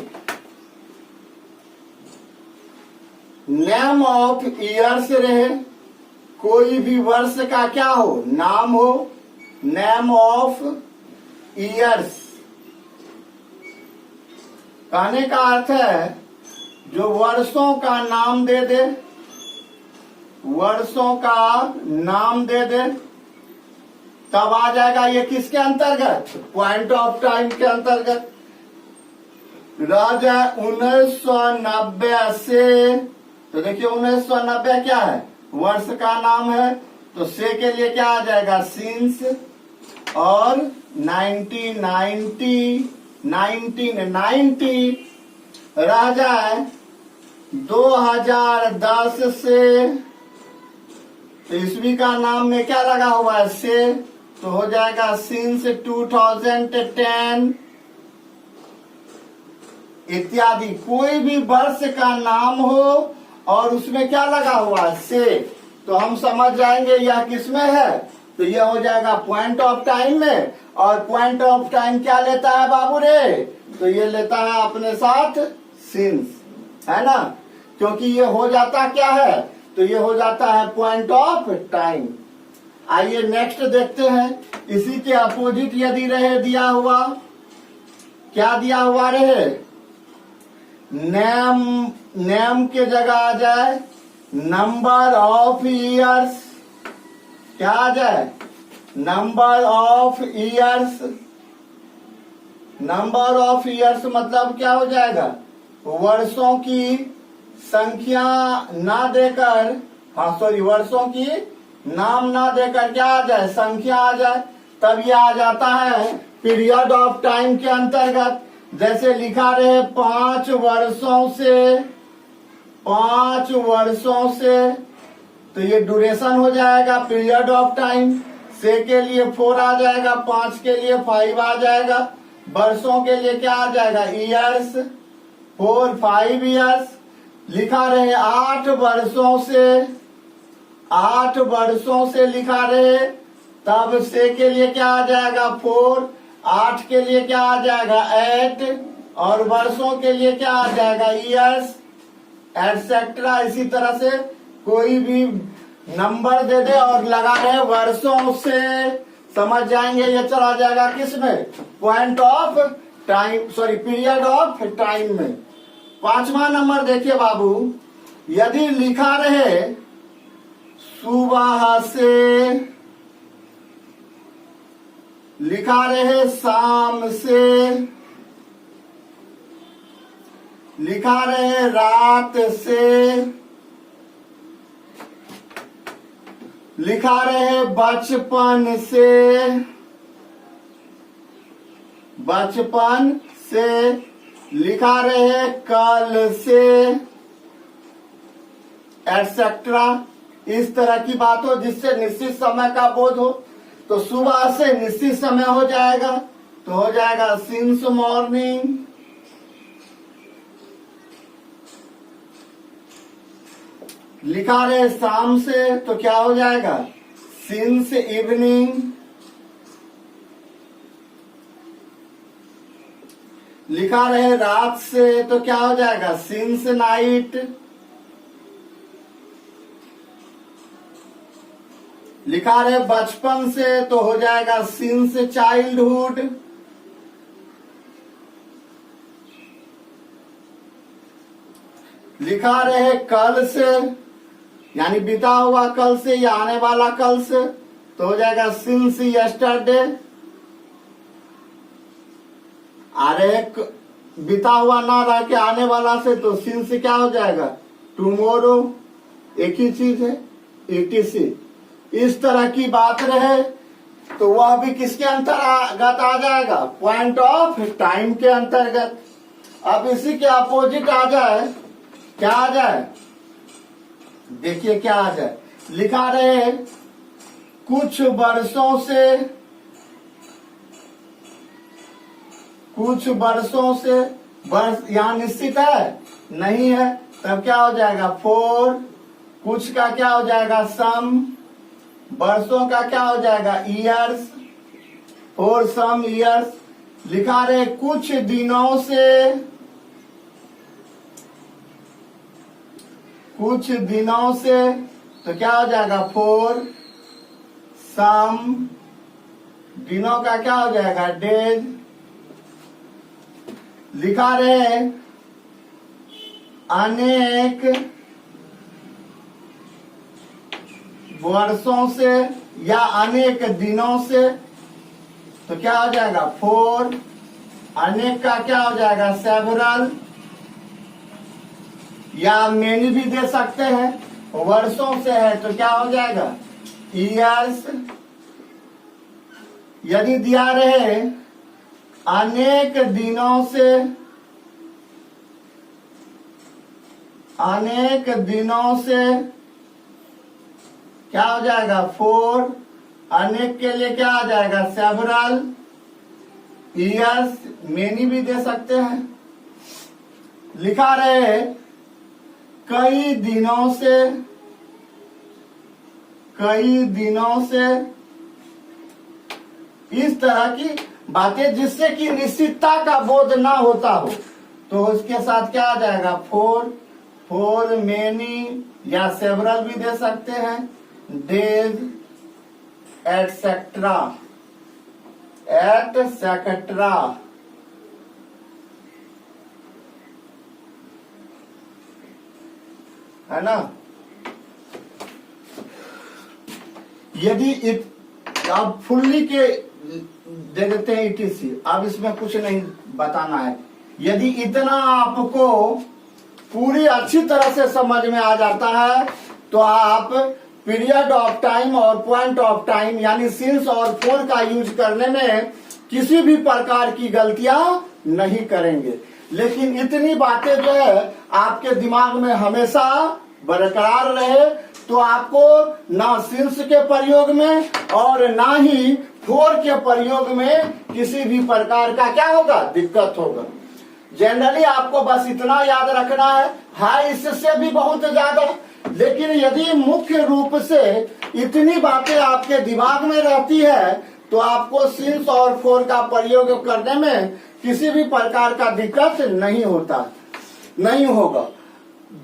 नेम ऑफ ईयर्स रहे, कोई भी वर्ष का क्या हो नाम हो, नेम ऑफ ईयर्स, कहने का अर्थ है जो वर्षों का नाम दे दे, वर्षों का नाम दे दे, तब आ जाएगा ये किसके अंतर्गत, पॉइंट ऑफ टाइम के अंतर्गत। राजा 1990 से, तो देखिए 1990 क्या है, वर्ष का नाम है, तो से के लिए क्या आ जाएगा सिंस, और 1990 रह जाए 2010 से, तो ईस्वी का नाम में क्या लगा हुआ है से, तो हो जाएगा सिंस 2010 इत्यादि। कोई भी वर्ष का नाम हो और उसमें क्या लगा हुआ है से, तो हम समझ जाएंगे यह किसमें है, तो यह हो जाएगा पॉइंट ऑफ टाइम में। और पॉइंट ऑफ टाइम क्या लेता है बाबू रे, तो ये लेता है अपने साथ सिंस, है ना, क्योंकि ये हो जाता क्या है, तो ये हो जाता है पॉइंट ऑफ टाइम। आइए नेक्स्ट देखते हैं, इसी के अपोजिट यदि रहे दिया हुआ, क्या दिया हुआ रहे, नेम के जगह आ जाए नंबर ऑफ ईयर्स, क्या आ जाए number of years, number of years मतलब क्या हो जाएगा, वर्षों की संख्या ना देकर, हाँ सॉरी, वर्षों की नाम ना देकर क्या आ जाए संख्या आ जाए, तब यह आ जाता है पीरियड ऑफ टाइम के अंतर्गत। जैसे लिखा रहे 5 वर्षों से, 5 वर्षों से, तो ये ड्यूरेशन हो जाएगा पीरियड ऑफ टाइम। से के लिए 4 आ जाएगा, 5 के लिए 5 आ जाएगा, वर्षों के लिए क्या आ जाएगा ईयर्स, 4 5 ईयर्स। लिखा रहे 8 वर्षों से, 8 वर्षों से लिखा रहे, तब से के लिए क्या आ जाएगा 4, 8 के लिए क्या आ जाएगा 8, और वर्षों के लिए क्या आ जाएगा ईयर्स एटसेट्रा। इसी तरह से कोई भी नंबर दे दे और लगा रहे वर्षों से, समझ जाएंगे ये चला जाएगा किसमें, point of time, sorry period of time में। 5वां नंबर देखिए बाबू, यदि लिखा रहे सुबह से, लिखा रहे शाम से, लिखा रहे रात से, लिखा रहे बचपन से, बचपन से, लिखा रहे कल से एटसेट्रा, इस तरह की बात हो जिससे निश्चित समय का बोध हो। तो सुबह से निश्चित समय हो जाएगा, तो हो जाएगा सिंस मॉर्निंग। लिखा रहे शाम से तो क्या हो जाएगा, सिंस इवनिंग। लिखा रहे रात से तो क्या हो जाएगा, सिंस नाइट। लिखा रहे बचपन से तो हो जाएगा सिंस चाइल्डहुड। लिखा रहे कल से यानी बीता हुआ कल से या आने वाला कल से तो हो जाएगा सिंस यस्टरडे। अरे बीता हुआ ना रह के आने वाला से तो सिंस क्या हो जाएगा, टुमोरो। एक ही चीज है, etc। इस तरह की बात रहे तो वह भी किसके अंतर्गत आ जाएगा, पॉइंट ऑफ टाइम के अंतर्गत। अब इसी के अपोजिट आ जाए, क्या आ जाए, देखिए क्या आ जाए। लिखा रहे कुछ वर्षों से, वर्ष यहां निश्चित है नहीं है, तब क्या हो जाएगा फॉर। कुछ का क्या हो जाएगा सम, वर्षों का क्या हो जाएगा ईयर्स, फॉर सम ईयर्स। लिखा रहे कुछ दिनों से, कुछ दिनों से तो क्या हो जाएगा फॉर सम, दिनों का क्या हो जाएगा डेज। लिखा रहे अनेक वर्षों से या अनेक दिनों से तो क्या हो जाएगा फॉर, अनेक का क्या हो जाएगा सेवरल या मेनी भी दे सकते हैं। वर्षों से है तो क्या हो जाएगा ईयर्स। यदि दिया रहे अनेक दिनों से, अनेक दिनों से क्या हो जाएगा फॉर, अनेक के लिए क्या आ जाएगा सेवरल ईयर्स, मेनी भी दे सकते हैं। लिखा रहे कई दिनों से, कई दिनों से, इस तरह की बातें जिससे कि निश्चितता का बोध ना होता हो तो उसके साथ क्या आ जाएगा फॉर, फॉर मेनी या सेवरल भी दे सकते हैं, डेज एटसेट्रा, एटसेट्रा। है ना। यदि अब फुल्ली के दे देते हैं ETC, अब इसमें कुछ नहीं बताना है। यदि इतना आपको पूरी अच्छी तरह से समझ में आ जाता है तो आप पीरियड ऑफ टाइम और पॉइंट ऑफ टाइम यानी सिंस और फॉर का यूज करने में किसी भी प्रकार की गलतियां नहीं करेंगे। लेकिन इतनी बातें जो है आपके दिमाग में हमेशा बरकरार रहे तो आपको ना सिंस के प्रयोग में और ना ही फॉर के प्रयोग में किसी भी प्रकार का क्या होगा दिक्कत होगा। जनरली आपको बस इतना याद रखना है इससे भी बहुत ज्यादा। लेकिन यदि मुख्य रूप से इतनी बातें आपके दिमाग में रहती है तो आपको सिंस और फॉर का प्रयोग करने में किसी भी प्रकार का दिक्कत नहीं होता, नहीं होगा।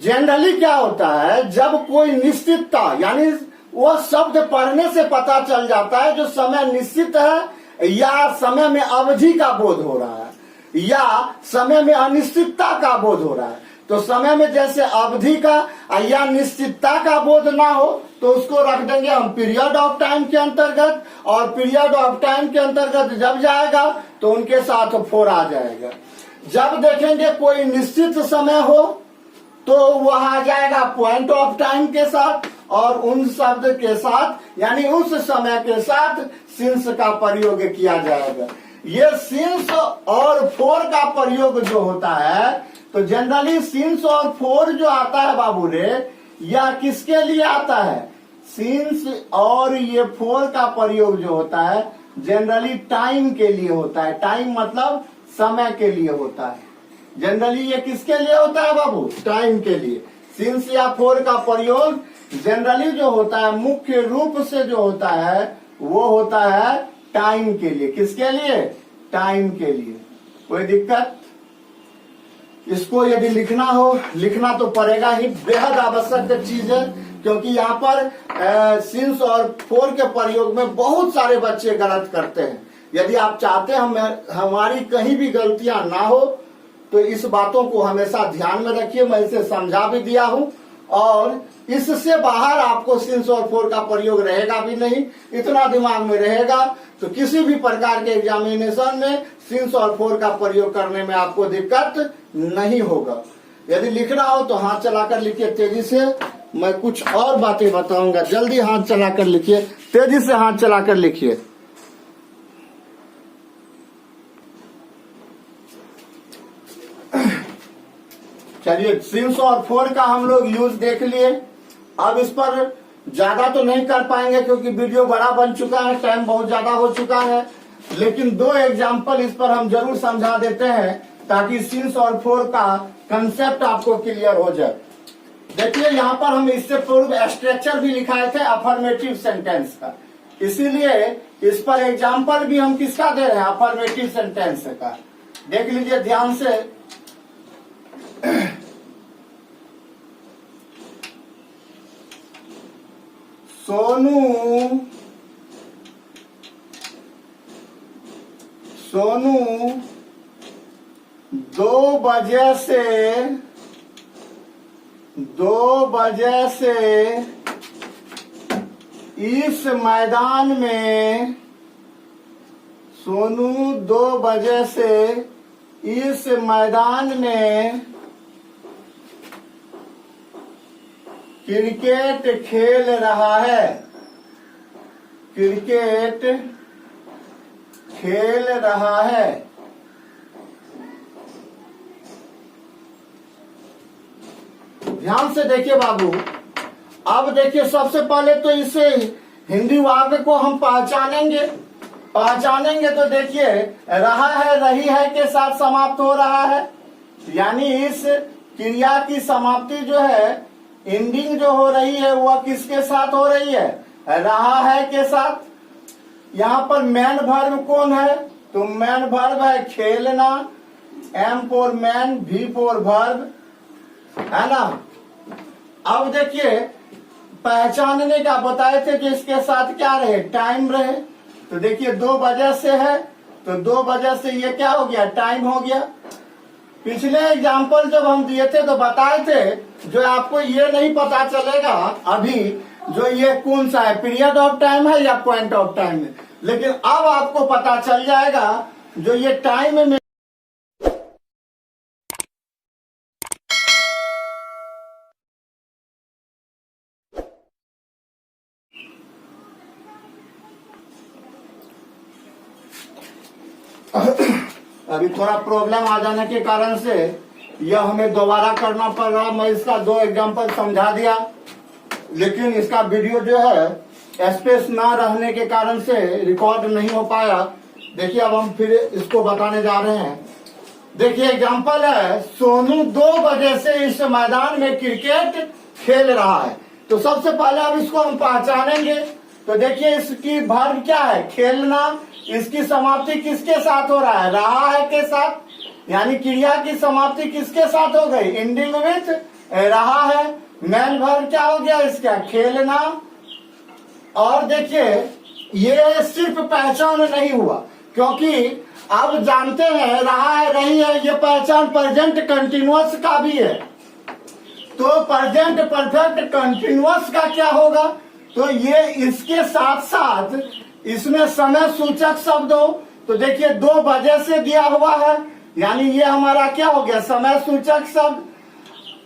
जनरली क्या होता है जब कोई निश्चितता यानी वो शब्द पढ़ने से पता चल जाता है जो समय निश्चित है या समय में अवधि का बोध हो रहा है या समय में अनिश्चितता का बोध हो रहा है। तो समय में जैसे अवधि का या निश्चितता का बोध ना हो तो उसको रख देंगे हम पीरियड ऑफ टाइम के अंतर्गत, और पीरियड ऑफ टाइम के अंतर्गत जब जाएगा तो उनके साथ फॉर आ जाएगा। जब देखेंगे कोई निश्चित समय हो तो वह आ जाएगा पॉइंट ऑफ टाइम के साथ, और उन शब्द के साथ यानी उस समय के साथ सिंस का प्रयोग किया जाएगा। ये सिंस और फॉर का प्रयोग जो होता है तो जनरली सिंस और फॉर जो आता है बाबू रे यह किसके लिए आता है? सिंस और ये फोर का प्रयोग जो होता है जनरली टाइम के लिए होता है। टाइम मतलब समय के लिए होता है। जनरली ये किसके लिए होता है बाबू? टाइम के लिए। सिंस या फोर का प्रयोग जनरली जो होता है, मुख्य रूप से जो होता है वो होता है टाइम के लिए। किसके लिए? टाइम के लिए। कोई दिक्कत? इसको यदि लिखना हो, लिखना तो पड़ेगा ही, बेहद आवश्यक चीज है, क्योंकि यहाँ पर सिंस और फोर के प्रयोग में बहुत सारे बच्चे गलत करते हैं। यदि आप चाहते हैं हमारी कहीं भी गलतियां ना हो तो इस बातों को हमेशा ध्यान में रखिए। मैं इसे समझा भी दिया हूं और इससे बाहर आपको सिंस और फोर का प्रयोग रहेगा भी नहीं। इतना दिमाग में रहेगा तो किसी भी प्रकार के एग्जामिनेशन में सिंस और फोर का प्रयोग करने में आपको दिक्कत नहीं होगा। यदि लिखना हो तो हाथ चलाकर लिखिए तेजी से। मैं कुछ और बातें बताऊंगा, जल्दी हाथ चलाकर लिखिए, तेजी से हाथ चलाकर लिखिए। चलिए, सिंस और फोर का हम लोग यूज देख लिए। अब इस पर ज्यादा तो नहीं कर पाएंगे क्योंकि वीडियो बड़ा बन चुका है, टाइम बहुत ज्यादा हो चुका है, लेकिन 2 एग्जाम्पल इस पर हम जरूर समझा देते हैं ताकि सिंस और फोर का कंसेप्ट आपको क्लियर हो जाए। देखिए, यहाँ पर हम इससे पूर्व स्ट्रक्चर भी लिखाए थे अफर्मेटिव सेंटेंस का, इसीलिए इस पर एग्जाम्पल भी हम किसका दे रहे हैं? अफर्मेटिव सेंटेंस का। देख लीजिए ध्यान से। सोनू 2 बजे से इस मैदान में, सोनू 2 बजे से इस मैदान में क्रिकेट खेल रहा है। क्रिकेट खेल रहा है। ध्यान से देखिए बाबू। अब देखिए, सबसे पहले तो इसे हिंदी वाक्य को हम पहचानेंगे तो देखिए, रहा है, रही है के साथ समाप्त हो रहा है, यानी इस क्रिया की समाप्ति जो है, एंडिंग जो हो रही है वह किसके साथ हो रही है? रहा है के साथ। यहाँ पर मैन वर्ब कौन है? तो मैन वर्ब है खेलना, एम फॉर मैन, भी फॉर वर्ब, है ना। अब देखिए, पहचानने का बताए थे कि इसके साथ क्या रहे? टाइम रहे। तो देखिए 2 बजे से है तो 2 बजे से ये क्या हो गया? टाइम हो गया। पिछले एग्जाम्पल जब हम दिए थे तो बताए थे, जो आपको ये नहीं पता चलेगा अभी जो ये कौन सा है, पीरियड ऑफ टाइम है या पॉइंट ऑफ टाइम है, लेकिन अब आपको पता चल जाएगा जो ये टाइम में अभी थोड़ा प्रॉब्लम आ जाने के कारण से यह हमें दोबारा करना पड़ रहा। मैं इसका 2 एग्जांपल समझा दिया, लेकिन इसका वीडियो जो है स्पेस ना रहने के कारण से रिकॉर्ड नहीं हो पाया। देखिए, अब हम फिर इसको बताने जा रहे हैं। देखिए एग्जांपल है, सोनू 2 बजे से इस मैदान में क्रिकेट खेल रहा है। तो सबसे पहले अब इसको हम पहचानेंगे। तो देखिए, इसकी वर्ब क्या है? खेलना। इसकी समाप्ति किसके साथ हो रहा है? रहा है के साथ, यानी क्रिया की समाप्ति किसके साथ हो गई? एंडिंग विथ रहा है। मेन वर्ब क्या हो गया इसका? खेलना। और देखिए, ये सिर्फ पहचान नहीं हुआ, क्योंकि आप जानते हैं रहा है, रही है, ये पहचान प्रेजेंट कंटिन्यूअस का भी है। तो प्रेजेंट परफेक्ट कंटिन्यूअस का क्या होगा? तो ये इसके साथ साथ इसमें समय सूचक शब्द हो। तो देखिए 2 बजे से दिया हुआ है, यानी ये हमारा क्या हो गया? समय सूचक शब्द।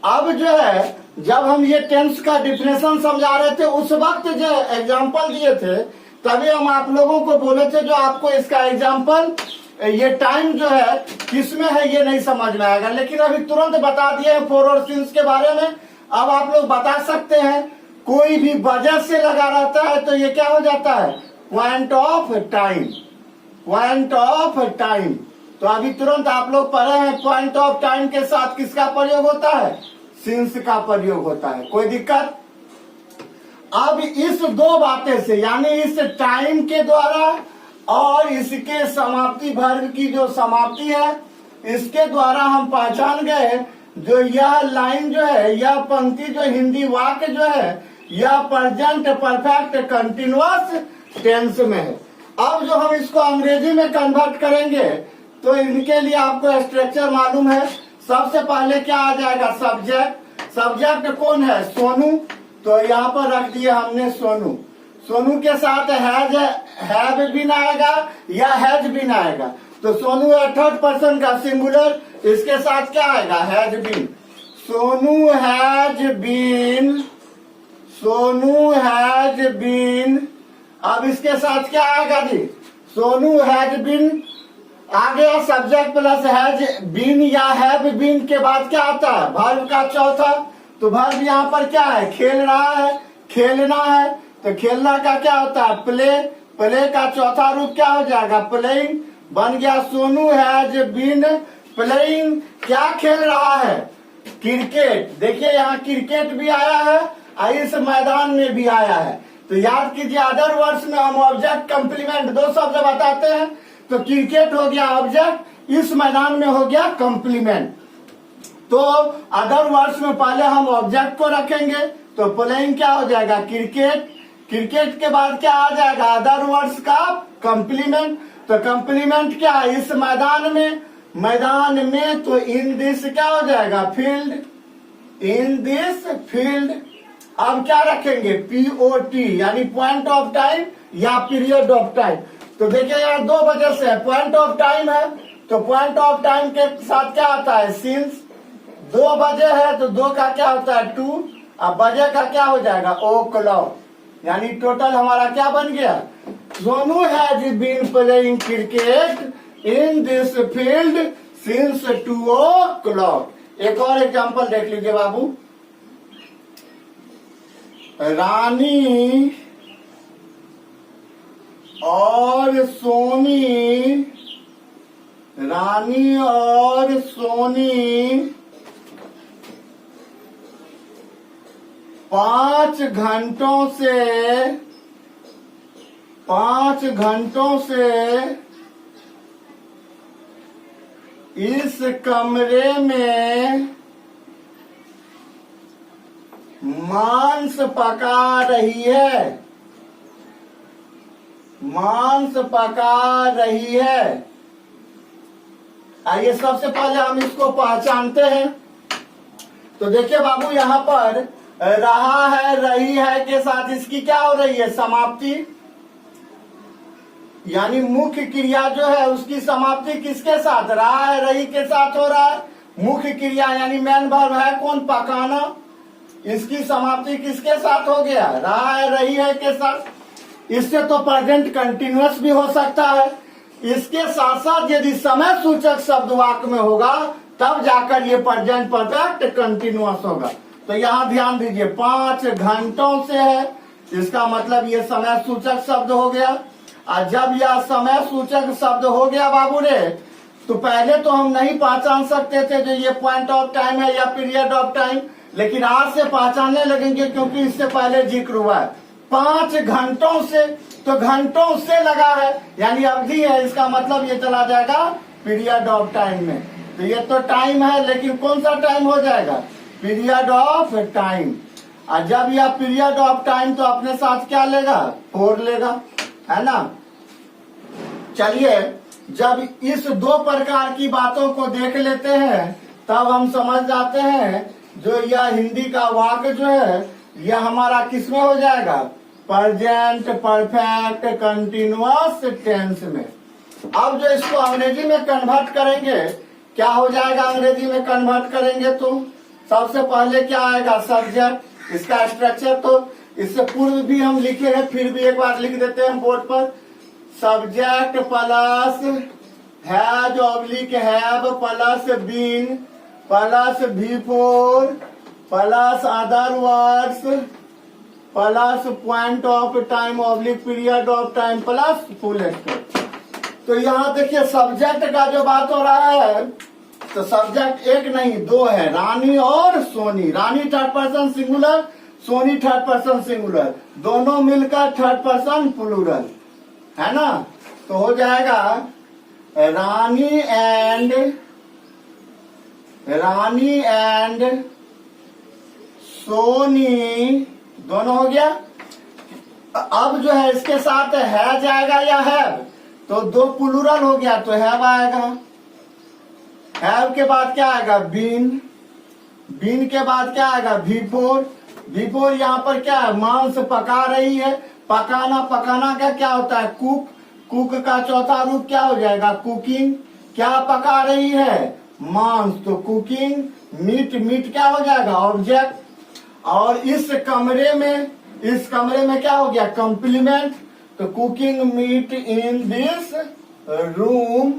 अब जो है, जब हम ये टेंस का डिफिनेशन समझा रहे थे, उस वक्त जो एग्जाम्पल दिए थे, तभी हम आप लोगों को बोले थे जो आपको इसका एग्जाम्पल, ये टाइम जो है किसमें है ये नहीं समझ में आएगा, लेकिन अभी तुरंत बता दिए हैं फोर और सिंस के बारे में। अब आप लोग बता सकते हैं, कोई भी वजह से लगा रहता है तो ये क्या हो जाता है, point of time, point of time. तो अभी तुरंत आप लोग पढ़े हैं, पॉइंट ऑफ टाइम के साथ किसका प्रयोग होता है, सिंस का प्रयोग होता है। कोई दिक्कत? अब इस दो बातें से, यानी इस टाइम के द्वारा और इसके समाप्ति वर्ग की जो समाप्ति है, इसके द्वारा हम पहचान गए जो यह लाइन जो है, यह पंक्ति जो हिंदी वाक्य जो है, यह प्रेजेंट परफेक्ट कंटिन्यूअस टेंस में है। अब जो हम इसको अंग्रेजी में कन्वर्ट करेंगे तो इनके लिए आपको स्ट्रक्चर मालूम है। सबसे पहले क्या आ जाएगा, सब्जेक्ट। सब्जेक्ट कौन है, सोनू, तो यहाँ पर रख दिया हमने सोनू। सोनू के साथ हैव बीन आएगा या हैज बीन आएगा, तो सोनू है थर्ड पर्सन का सिंगुलर, इसके साथ क्या आएगा, has been. Sonu has been, Sonu has been. अब इसके साथ क्या आएगा जी, सोनू हैज बीन आ गया, सब्जेक्ट प्लस हैज बीन या हैव बीन के बाद क्या आता है, वर्ब का चौथा। तो वर्ब यहाँ पर क्या है, खेल रहा है, खेलना है, तो खेलना का क्या होता है, प्ले। प्ले का चौथा रूप क्या हो जाएगा, प्लेइंग। बन गया सोनू हैज बीन प्लेइंग, क्या खेल रहा है, क्रिकेट। देखिए यहाँ क्रिकेट भी आया है और इस मैदान में भी आया है। तो याद कीजिए, अदर वर्ड्स में हम ऑब्जेक्ट कंप्लीमेंट दो शब्द बताते हैं, तो क्रिकेट हो गया ऑब्जेक्ट, इस मैदान में हो गया कंप्लीमेंट। तो अदर वर्ड्स में पहले हम ऑब्जेक्ट को रखेंगे, तो प्लेइंग क्या हो जाएगा, क्रिकेट। क्रिकेट के बाद क्या आ जाएगा, अदर वर्ड्स का कंप्लीमेंट। तो कंप्लीमेंट क्या है, इस मैदान में, मैदान में, तो इन दिस क्या हो जाएगा, फील्ड, इन दिस फील्ड। अब क्या रखेंगे, POT, यानी पॉइंट ऑफ टाइम या पीरियड ऑफ टाइम। तो देखिए यहाँ दो वजह से है, पॉइंट ऑफ टाइम है तो पॉइंट ऑफ टाइम के साथ क्या आता है, सिंस। दो बजे है तो दो का क्या होता है, 2। अब बजे का क्या हो जाएगा, o'clock। यानी टोटल हमारा क्या बन गया, Sonu has been playing cricket in this field since 2 o'clock। एक और एग्जांपल देख लीजिए बाबू, रानी और सोनी, रानी और सोनी 5 घंटों से इस कमरे में मांस पका रही है, मांस पका रही है। आइए सबसे पहले हम इसको पहचानते हैं। तो देखिए बाबू, यहाँ पर रहा है, रही है के साथ इसकी क्या हो रही है, समाप्ति। यानी मुख्य क्रिया जो है उसकी समाप्ति किसके साथ, रहा है रही के साथ हो रहा है। मुख्य क्रिया यानी मेन वर्ब है कौन, पकाना, इसकी समाप्ति किसके साथ हो गया, रहा है रही है के साथ। इससे तो प्रेजेंट कंटिन्यूअस भी हो सकता है। इसके साथ साथ यदि समय सूचक शब्द वाक्य में होगा तब जाकर ये प्रेजेंट परफेक्ट कंटिन्यूअस होगा। तो यहाँ ध्यान दीजिए, 5 घंटों से है, इसका मतलब ये समय सूचक शब्द हो गया। और जब यह समय सूचक शब्द हो गया बाबू रे, तो पहले तो हम नहीं पहचान सकते थे जो ये पॉइंट ऑफ टाइम है या पीरियड ऑफ टाइम, लेकिन आज से पहचानने लगेंगे क्योंकि इससे पहले जिक्र हुआ है। 5 घंटों से, तो घंटों से लगा है यानी अवधि है, इसका मतलब ये चला जाएगा पीरियड ऑफ टाइम में। तो ये तो टाइम है, लेकिन कौन सा टाइम हो जाएगा, पीरियड ऑफ टाइम। और जब यह पीरियड ऑफ टाइम तो अपने साथ क्या लेगा, 4 लेगा, है ना। चलिए, जब इस 2 प्रकार की बातों को देख लेते हैं तब हम समझ जाते हैं जो यह हिंदी का वाक्य जो है यह हमारा किसमें हो जाएगा, प्रेजेंट परफेक्ट कंटिन्यूअस टेंस में। अब जो इसको अंग्रेजी में कन्वर्ट करेंगे, क्या हो जाएगा अंग्रेजी में कन्वर्ट करेंगे तो सबसे पहले क्या आएगा, सब्जेक्ट। इसका स्ट्रक्चर तो इससे पूर्व भी हम लिखे हैं, फिर भी एक बार लिख देते हैं बोर्ड पर। Subject plus has oblique have plus been plus V4 plus other words plus point of time oblique period of time plus full stop. तो यहाँ देखिए सब्जेक्ट का जो बात हो रहा है, तो सब्जेक्ट एक नहीं दो है, रानी और Soni. Rani third person singular, Soni third person singular, दोनों मिलकर थर्ड पर्सन प्लूरल, है ना। तो हो जाएगा रानी एंड सोनी, दोनों हो गया। अब जो है इसके साथ है जाएगा या है, तो दो प्लूरल हो गया तो हैव आएगा। हैव के बाद क्या आएगा बीन, बीन के बाद क्या आएगा V4। V4 यहाँ पर क्या है, मांस पका रही है। पकाना, पकाना का क्या होता है कुक, कुक का चौथा रूप क्या हो जाएगा कुकिंग। क्या पका रही है मांस, तो कुकिंग। मीट, मीट क्या हो जाएगा ऑब्जेक्ट। और इस कमरे में क्या हो गया कॉम्प्लीमेंट, तो cooking meat in this room,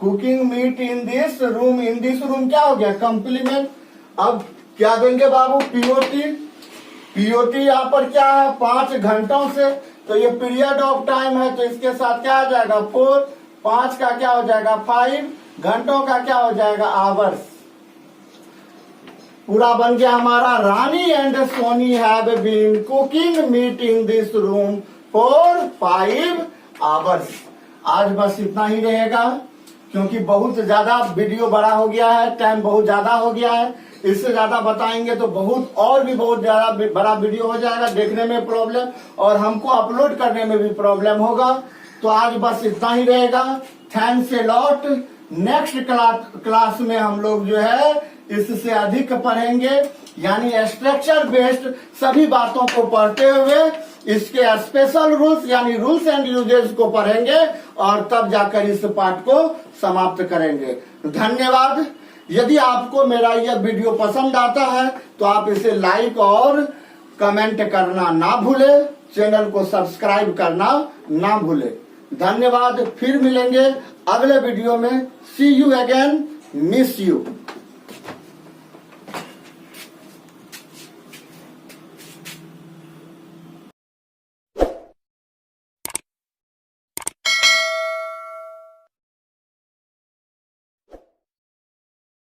cooking meat in this room, in this room क्या हो गया कॉम्प्लीमेंट। अब क्या देंगे बाबू पीओटी, पीओटी यहाँ पर क्या है 5 घंटों से, तो ये पीरियड ऑफ टाइम है, तो इसके साथ क्या आ जाएगा 4, 5 का क्या हो जाएगा 5, घंटों का क्या हो जाएगा आवर्स। पूरा बन गया हमारा। Rani and Soni have been cooking meat in this room for 5 hours. आज बस इतना ही रहेगा, क्योंकि बहुत ज्यादा वीडियो बड़ा हो गया है, टाइम बहुत ज्यादा हो गया है। इससे ज्यादा बताएंगे तो बहुत ज्यादा बड़ा वीडियो हो जाएगा, देखने में प्रॉब्लम और हमको अपलोड करने में भी प्रॉब्लम होगा। तो आज बस इतना ही रहेगा। Thanks a lot. Next class में हम लोग जो है इससे अधिक पढ़ेंगे, यानी स्ट्रक्चर बेस्ड सभी बातों को पढ़ते हुए इसके स्पेशल रूल्स यानी रूल्स एंड यूजेस को पढ़ेंगे और तब जाकर इस पाठ को समाप्त करेंगे। धन्यवाद। यदि आपको मेरा यह वीडियो पसंद आता है तो आप इसे लाइक और कमेंट करना ना भूले, चैनल को सब्सक्राइब करना ना भूले। धन्यवाद। फिर मिलेंगे अगले वीडियो में। सी यू अगेन, मिस यू।